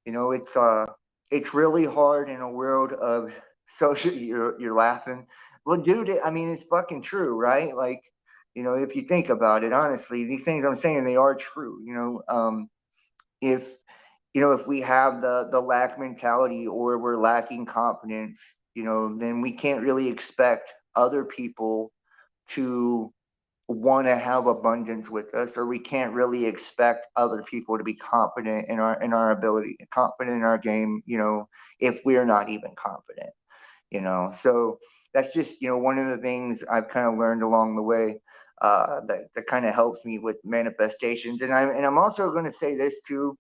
You know, it's really hard in a world of social. You're laughing. Well, dude, I mean, it's fucking true, right? Like, you know, if you think about it, honestly, these things I'm saying, they are true. You know, if you know, if we have the lack mentality, or we're lacking confidence, you know, then we can't really expect other people to want to have abundance with us, or we can't really expect other people to be confident in our ability, confident in our game, you know, if we're not even confident, you know. So that's just, you know, one of the things I've kind of learned along the way, that kind of helps me with manifestations. And I'm also going to say this too: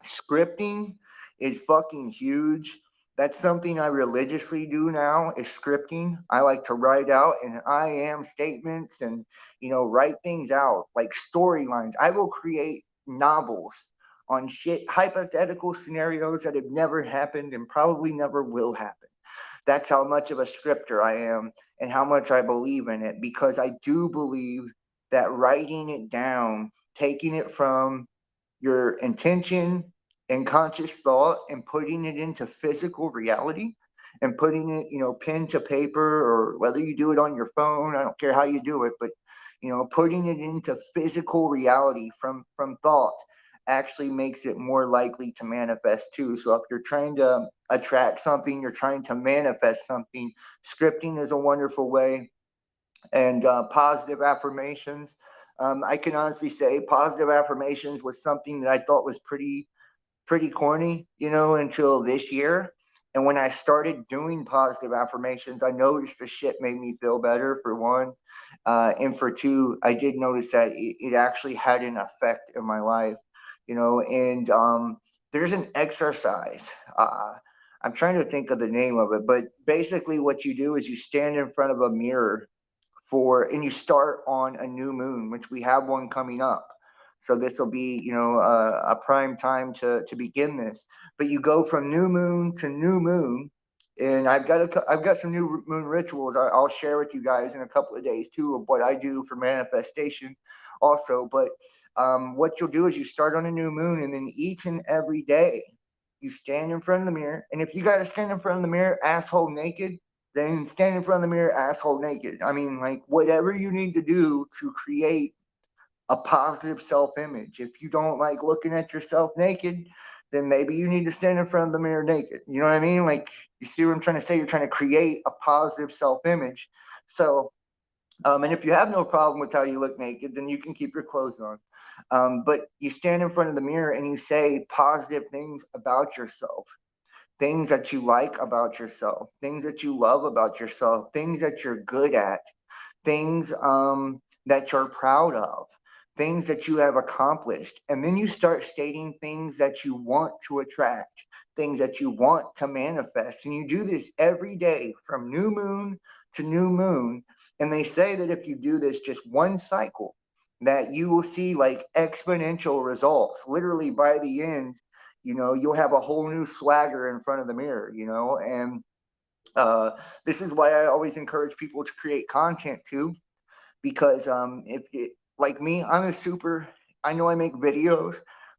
scripting is fucking huge. That's something I religiously do now, is scripting. I like to write out and I am statements, and, you know, write things out like storylines. I will create novels on shit, hypothetical scenarios that have never happened and probably never will happen. That's how much of a scripter I am, and how much I believe in it, because I do believe that writing it down, taking it from your intention and conscious thought and putting it into physical reality, and putting it, you know, pen to paper, or whether you do it on your phone, I don't care how you do it, but, you know, putting it into physical reality from thought actually makes it more likely to manifest too. So if you're trying to attract something, you're trying to manifest something, scripting is a wonderful way. And positive affirmations. I can honestly say positive affirmations was something that I thought was pretty corny, you know, until this year. And when I started doing positive affirmations, I noticed the shit made me feel better, for one. And for two, I did notice that it actually had an effect in my life, you know. And there's an exercise. I'm trying to think of the name of it, but basically, what you do is you stand in front of a mirror and you start on a new moon, which we have one coming up. So this will be, you know, a prime time to begin this. But you go from new moon to new moon, and I've got some new moon rituals I'll share with you guys in a couple of days too, of what I do for manifestation, also. But what you'll do is you start on a new moon, and then each and every day you stand in front of the mirror. And if you got to stand in front of the mirror asshole naked, then stand in front of the mirror asshole naked. I mean, like, whatever you need to do to create a positive self-image. If you don't like looking at yourself naked, then maybe you need to stand in front of the mirror naked. You know what I mean? Like, you see what I'm trying to say? You're trying to create a positive self-image. So, and if you have no problem with how you look naked, then you can keep your clothes on. But you stand in front of the mirror and you say positive things about yourself, things that you like about yourself, things that you love about yourself, things that you're good at, things that you're proud of, things that you have accomplished. And then you start stating things that you want to attract, things that you want to manifest. And you do this every day from new moon to new moon. And they say that if you do this just one cycle, that you will see like exponential results. Literally by the end, you know, you'll have a whole new swagger in front of the mirror, you know. And This is why I always encourage people to create content too, because if it, like me, I know I make videos,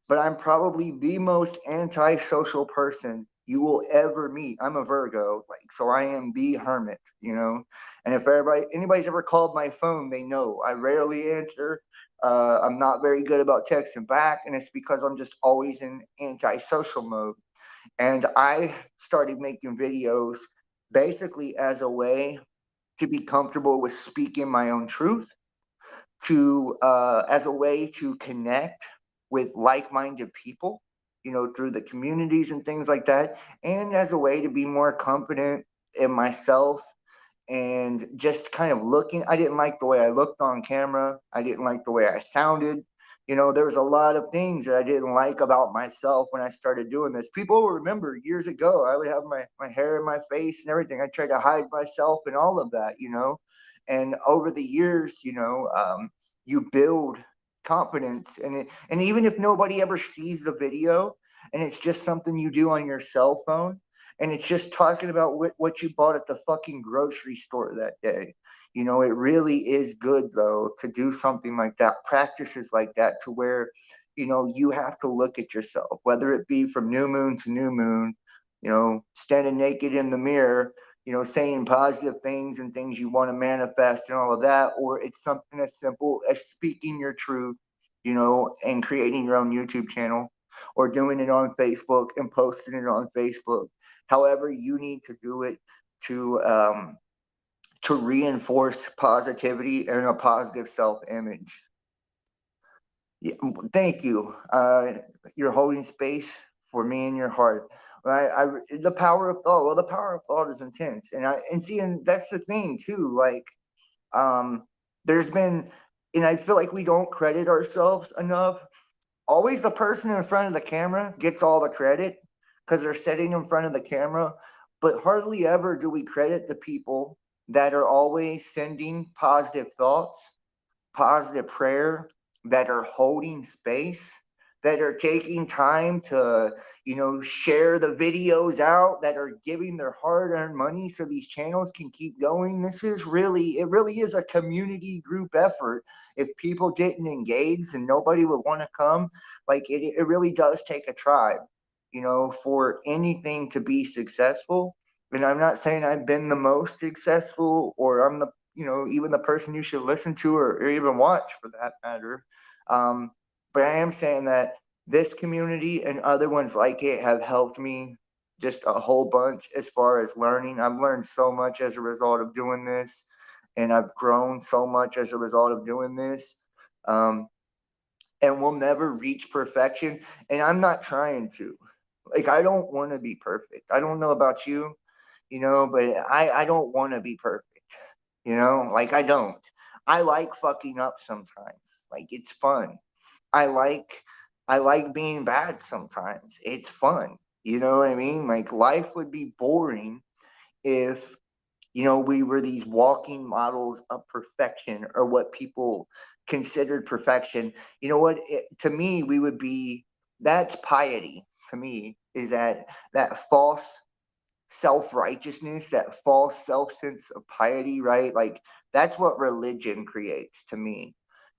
but I'm probably the most antisocial person you will ever meet. I'm a Virgo, like, so I am the hermit, you know. And if anybody's ever called my phone, they know I rarely answer. I'm not very good about texting back, and it's because I'm just always in antisocial mode. And I started making videos basically as a way to be comfortable with speaking my own truth, to as a way to connect with like-minded people, you know, through the communities and things like that, and as a way to be more confident in myself, and just kind of looking. I didn't like the way I looked on camera. I didn't like the way I sounded. You know, there was a lot of things that I didn't like about myself when I started doing this. People will remember years ago, I would have my hair in my face and everything. I tried to hide myself and all of that, you know. And over the years, you know, you build confidence, and even if nobody ever sees the video, and it's just something you do on your cell phone, and it's just talking about what you bought at the fucking grocery store that day. You know, it really is good though to do something like that, practices like that, to where, you know, you have to look at yourself, whether it be from new moon to new moon, you know, standing naked in the mirror, you know, saying positive things and things you want to manifest and all of that, or it's something as simple as speaking your truth, you know, and creating your own YouTube channel, or doing it on Facebook and posting it on Facebook. However, you need to do it to reinforce positivity and a positive self-image. Yeah, thank you. You're holding space for me in your heart. The power of thought. Well, the power of thought is intense, and that's the thing too. Like, um, there's been, and I feel like we don't credit ourselves enough. Always the person in front of the camera gets all the credit because they're sitting in front of the camera, but hardly ever do we credit the people that are always sending positive thoughts, positive prayer, that are holding space, that are taking time to, you know, share the videos out, that are giving their hard-earned money so these channels can keep going. It really is a community group effort. If people didn't engage, and nobody would want to come. Like, it really does take a tribe, you know, for anything to be successful. And I'm not saying I've been the most successful, or I'm the, you know, even the person you should listen to, or even watch for that matter. Um, but I am saying that this community and other ones like it have helped me just a whole bunch as far as learning. I've learned so much as a result of doing this, and I've grown so much as a result of doing this. Um, and we'll never reach perfection. And I'm not trying to. Like, I don't want to be perfect. I don't know about you, you know, but I don't want to be perfect. You know, like, I don't. I like fucking up sometimes. Like, it's fun. I like I like being bad sometimes. It's fun. You know what I mean? Like, life would be boring if, you know, we were these walking models of perfection, or what people considered perfection. You know what? To me, we would be, that's piety. To me, is that false self-righteousness, that false self-sense of piety, right? Like, that's what religion creates to me.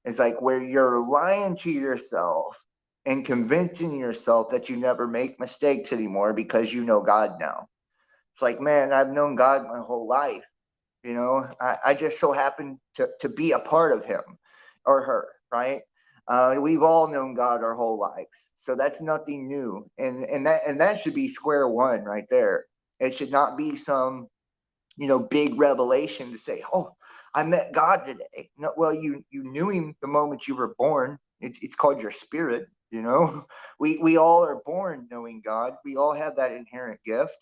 It's like where you're lying to yourself and convincing yourself that you never make mistakes anymore because you know God now. It's like, man, I've known God my whole life. You know, I just so happen to be a part of him or her, right? We've all known God our whole lives, so that's nothing new, and that should be square one right there. It should not be some, you know, big revelation to say, oh, I met God today. No, well, you knew him the moment you were born. It's called your spirit. You know, we all are born knowing God. We all have that inherent gift.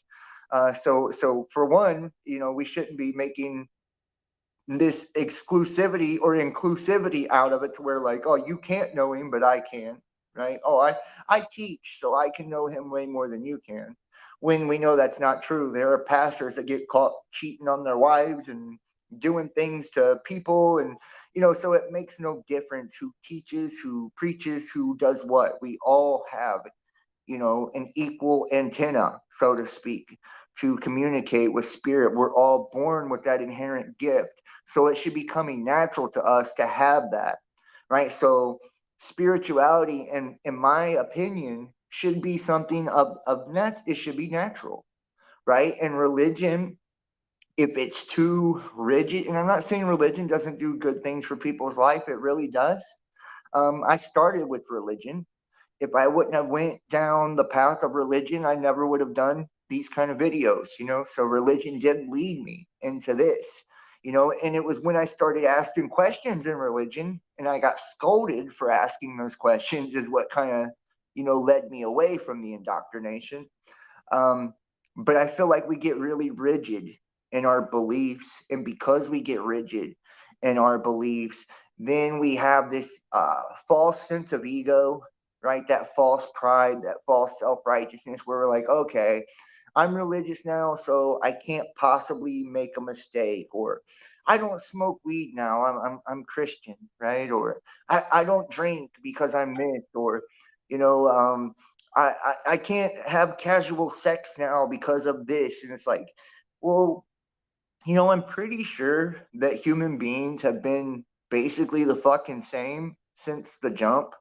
So for one, you know, we shouldn't be making this exclusivity or inclusivity out of it, to where, like, oh, you can't know him but I can, right? Oh, I teach, so I can know him way more than you can, when we know that's not true. There are pastors that get caught cheating on their wives and doing things to people, and, you know, so it makes no difference who teaches, who preaches, who does what. We all have, you know, an equal antenna, so to speak, to communicate with spirit. We're all born with that inherent gift. So it should be coming natural to us to have that, right? So spirituality, in my opinion, should be something it should be natural, right? And religion, if it's too rigid, and I'm not saying religion doesn't do good things for people's life, it really does. I started with religion. If I wouldn't have went down the path of religion, I never would have done these kind of videos, you know. So religion did lead me into this, you know. And it was when I started asking questions in religion and I got scolded for asking those questions is what kind of, you know, led me away from the indoctrination. um, but I feel like we get really rigid in our beliefs, and because we get rigid in our beliefs, then we have this false sense of ego, right? That false pride, that false self-righteousness, where we're like, okay, I'm religious now, so I can't possibly make a mistake, or I don't smoke weed now, I'm Christian, right? Or I don't drink because I'm this, or you know, I can't have casual sex now because of this. And it's like, well, you know, I'm pretty sure that human beings have been basically the fucking same since the jump,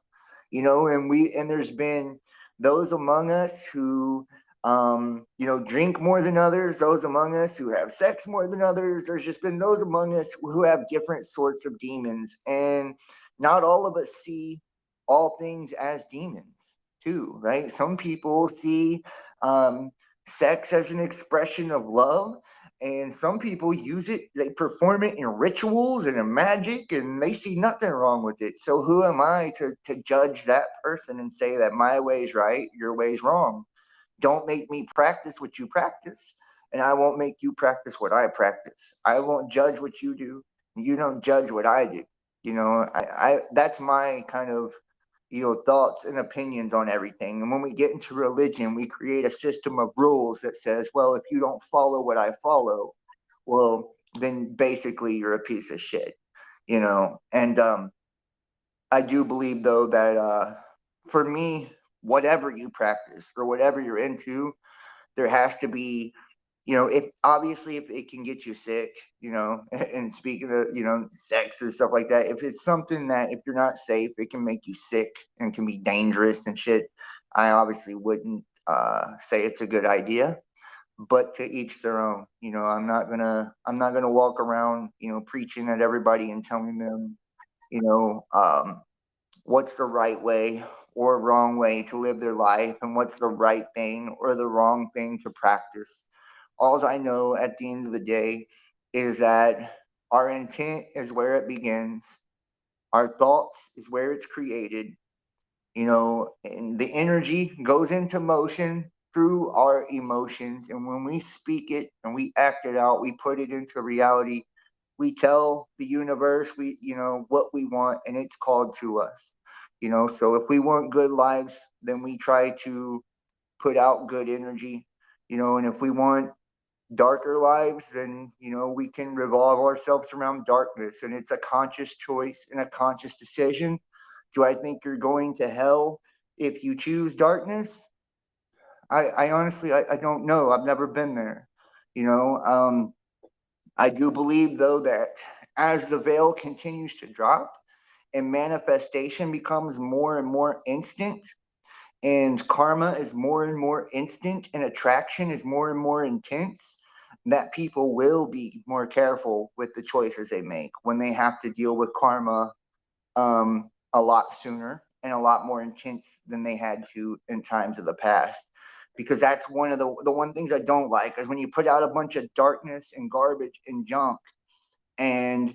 you know. And there's been those among us who, you know, drink more than others, those among us who have sex more than others. There's just been those among us who have different sorts of demons, and not all of us see all things as demons too, right? Some people see um, sex as an expression of love, and some people use it, they perform it in rituals and in magic, and they see nothing wrong with it. So who am I to judge that person and say that my way is right, your way is wrong? Don't make me practice what you practice, and I won't make you practice what I practice. I won't judge what you do, and you don't judge what I do. You know, I that's my kind of, you know, thoughts and opinions on everything. And when we get into religion, we create a system of rules that says, well, if you don't follow what I follow, well, then basically you're a piece of shit, you know. And I do believe though that for me, whatever you practice or whatever you're into, there has to be, you know, if obviously if it can get you sick, you know, and speaking of, you know, sex and stuff like that, if it's something that if you're not safe, it can make you sick and can be dangerous and shit, I obviously wouldn't say it's a good idea. But to each their own, you know. I'm not gonna walk around, you know, preaching at everybody and telling them, you know, what's the right way or wrong way to live their life, and what's the right thing or the wrong thing to practice. All I know at the end of the day is that our intent is where it begins, our thoughts is where it's created, you know, and the energy goes into motion through our emotions. And when we speak it and we act it out, we put it into reality. We tell the universe, you know, what we want, and it's called to us. You know, so if we want good lives, then we try to put out good energy, you know. And if we want darker lives, then, you know, we can revolve ourselves around darkness. And it's a conscious choice and a conscious decision. Do I think you're going to hell if you choose darkness? I honestly, I don't know. I've never been there, you know. I do believe though that as the veil continues to drop and manifestation becomes more and more instant, and karma is more and more instant, and attraction is more and more intense, that people will be more careful with the choices they make when they have to deal with karma a lot sooner and a lot more intense than they had to in times of the past. Because that's one of the one things I don't like is when you put out a bunch of darkness and garbage and junk, and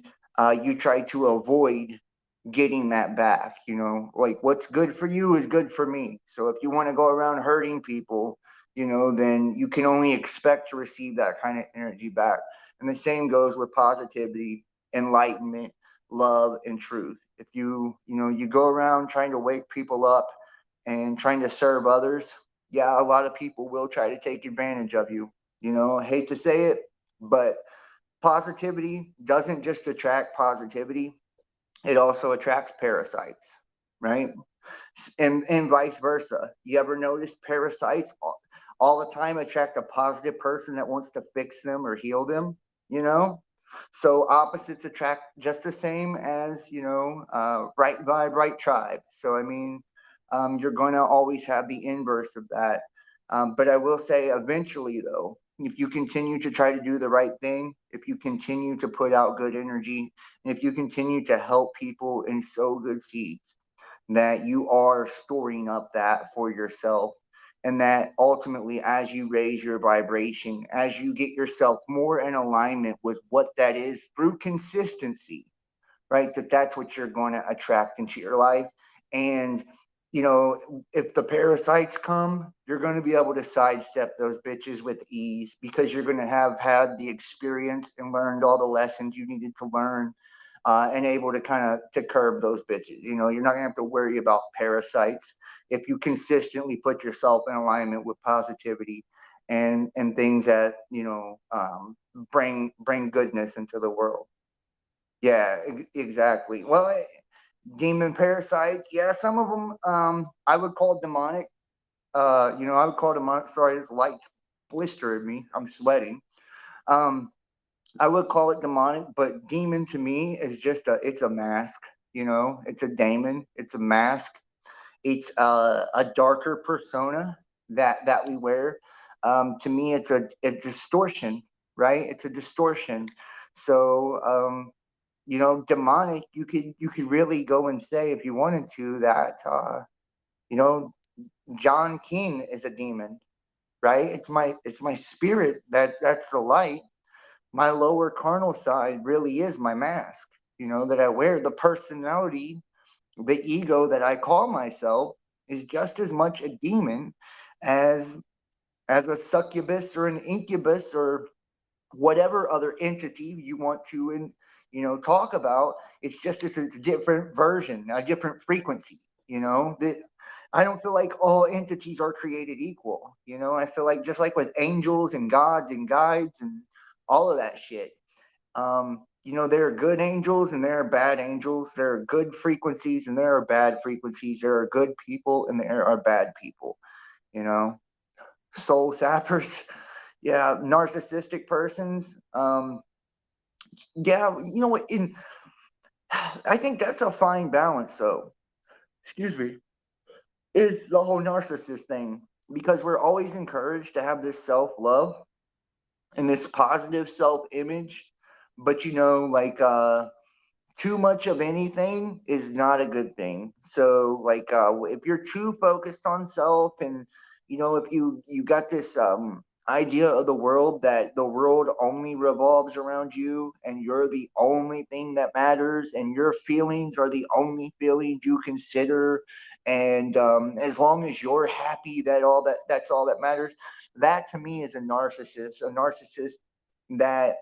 you try to avoid getting that back. You know, like what's good for you is good for me. So if you want to go around hurting people, you know, then you can only expect to receive that kind of energy back. And the same goes with positivity, enlightenment, love, and truth. If you know, you go around trying to wake people up and trying to serve others, yeah, a lot of people will try to take advantage of you. You know, I hate to say it, but positivity doesn't just attract positivity, it also attracts parasites, right? And vice versa. You ever notice parasites all the time attract a positive person that wants to fix them or heal them, you know? So opposites attract just the same as, right vibe, right tribe. So, I mean, you're going to always have the inverse of that. But I will say eventually, though, if you continue to try to do the right thing, if you continue to put out good energy, and if you continue to help people and sow good seeds, that you are storing up that for yourself. And that ultimately, as you raise your vibration, as you get yourself more in alignment with what that is through consistency, right? That's what you're going to attract into your life. And, if the parasites come, you're going to be able to sidestep those bitches with ease because you're going to have had the experience and learned all the lessons you needed to learn, and able to kind of to curb those bitches. You're not going to have to worry about parasites if you consistently put yourself in alignment with positivity and things that bring goodness into the world. Yeah, exactly. Well, demon parasites, yeah, some of them, I would call demonic. I would call demonic. Sorry, this light's blistering me. I'm sweating. Um, I would call it demonic, but demon to me is just it's a mask. It's a daemon. It's a mask. It's a darker persona that we wear. To me, it's a distortion, right? It's a distortion. So, demonic, you could really go and say, if you wanted to, that you know John King is a demon, right? It's my spirit that's the light. My lower carnal side really is my mask, that I wear. The personality, the ego that I call myself, is just as much a demon as a succubus or an incubus or whatever other entity you want to talk about. It's just it's a different version, a different frequency. That I don't feel like all entities are created equal. I feel like just like with angels and gods and guides and all of that shit. There are good angels and there are bad angels. There are good frequencies and there are bad frequencies. There are good people and there are bad people. You know, soul sappers, yeah, narcissistic persons. Yeah, what? I think that's a fine balance. So, excuse me, is the whole narcissist thing, because we're always encouraged to have this self love and this positive self image, but like too much of anything is not a good thing. So like if you're too focused on self, and if you got this idea of the world, that the world only revolves around you and you're the only thing that matters and your feelings are the only feelings you consider, and as long as you're happy, that's all that matters. That to me is a narcissist that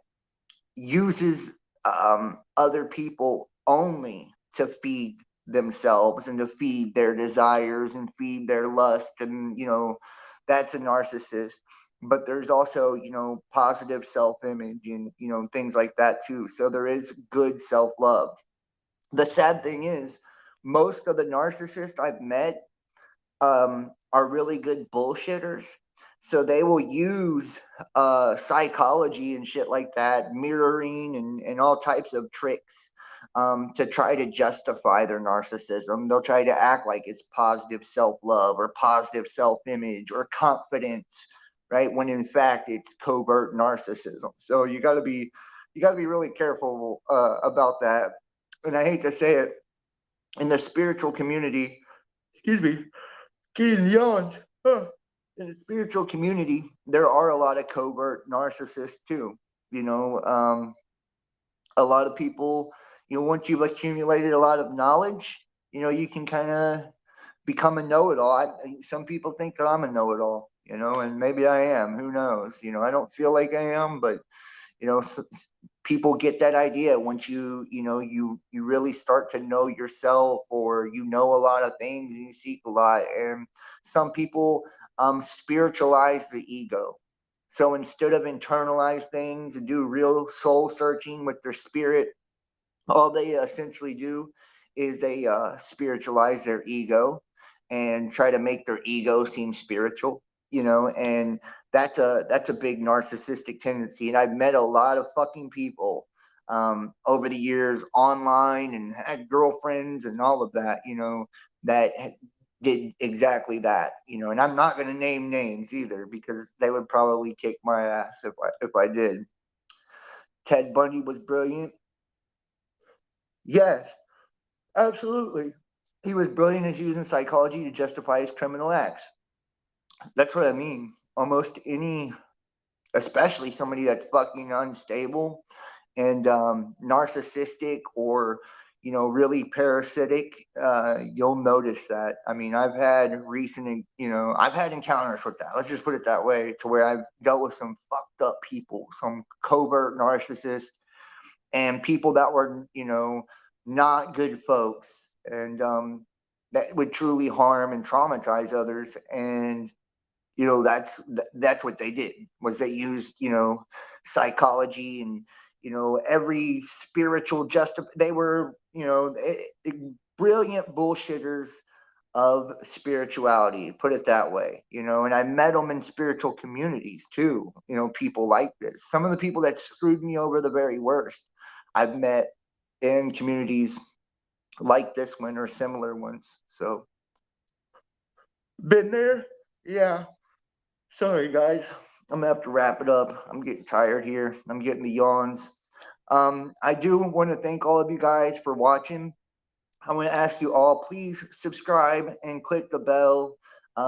uses other people only to feed themselves and to feed their desires and feed their lust. And, that's a narcissist. But there's also, positive self image and, things like that too. So there is good self love. The sad thing is, most of the narcissists I've met are really good bullshitters. So they will use psychology and shit like that, mirroring and all types of tricks to try to justify their narcissism. They'll try to act like it's positive self love or positive self image or confidence, right? When in fact it's covert narcissism. So you got to be really careful about that. And I hate to say it, in the spiritual community, excuse me, getting yawns. Huh. In the spiritual community, there are a lot of covert narcissists too. A lot of people, once you've accumulated a lot of knowledge, you can kind of become a know-it-all. Some people think that I'm a know-it-all, and maybe I am. Who knows? I don't feel like I am, but people get that idea once you really start to know yourself, or a lot of things and you seek a lot. And some people spiritualize the ego. So instead of internalize things and do real soul searching with their spirit, all they essentially do is they spiritualize their ego and try to make their ego seem spiritual, and that's a big narcissistic tendency. And I've met a lot of fucking people over the years online and had girlfriends and all of that, that did exactly that, and I'm not going to name names either because they would probably kick my ass if I did. Ted Bundy was brilliant. Yes, absolutely. He was brilliant at using psychology to justify his criminal acts. That's what I mean. Almost any, especially somebody that's fucking unstable and narcissistic or really parasitic, you'll notice that. I mean, I've had encounters with that, let's just put it that way, to where I've dealt with some fucked up people, some covert narcissists, and people that were not good folks, and that would truly harm and traumatize others. And that's what they did, was they used psychology and every spiritual they were brilliant bullshitters of spirituality, put it that way. And I met them in spiritual communities too, people like this. Some of the people that screwed me over the very worst I've met in communities like this one or similar ones. So been there. Yeah. Sorry, guys. I'm gonna have to wrap it up. I'm getting tired here. I'm getting the yawns. I do want to thank all of you guys for watching. I want to ask you all, please subscribe and click the bell.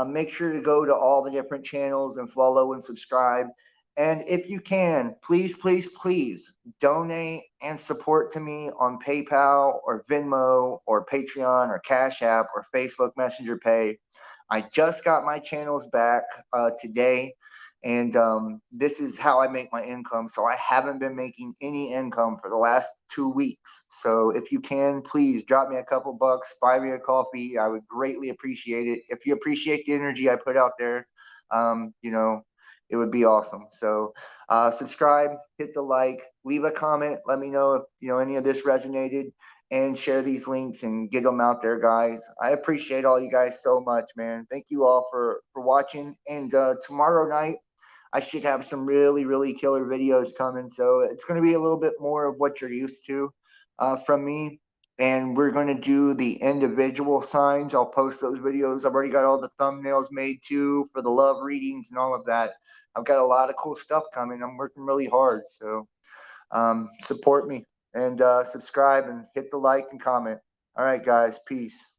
Make sure to go to all the different channels and follow and subscribe. And if you can, please, please, please donate and support to me on PayPal or Venmo or Patreon or Cash App or Facebook Messenger Pay. I just got my channels back today, and this is how I make my income. So I haven't been making any income for the last 2 weeks. So if you can, please drop me a couple bucks, buy me a coffee. I would greatly appreciate it. If you appreciate the energy I put out there, it would be awesome. So subscribe, hit the like, leave a comment. Let me know if any of this resonated, and share these links and get them out there, guys. I appreciate all you guys so much, man. Thank you all for watching. And tomorrow night, I should have some really, really killer videos coming. So it's going to be a little bit more of what you're used to from me. And we're going to do the individual signs. I'll post those videos. I've already got all the thumbnails made too for the love readings and all of that. I've got a lot of cool stuff coming. I'm working really hard. So support me and subscribe and hit the like and comment. All right, guys. Peace.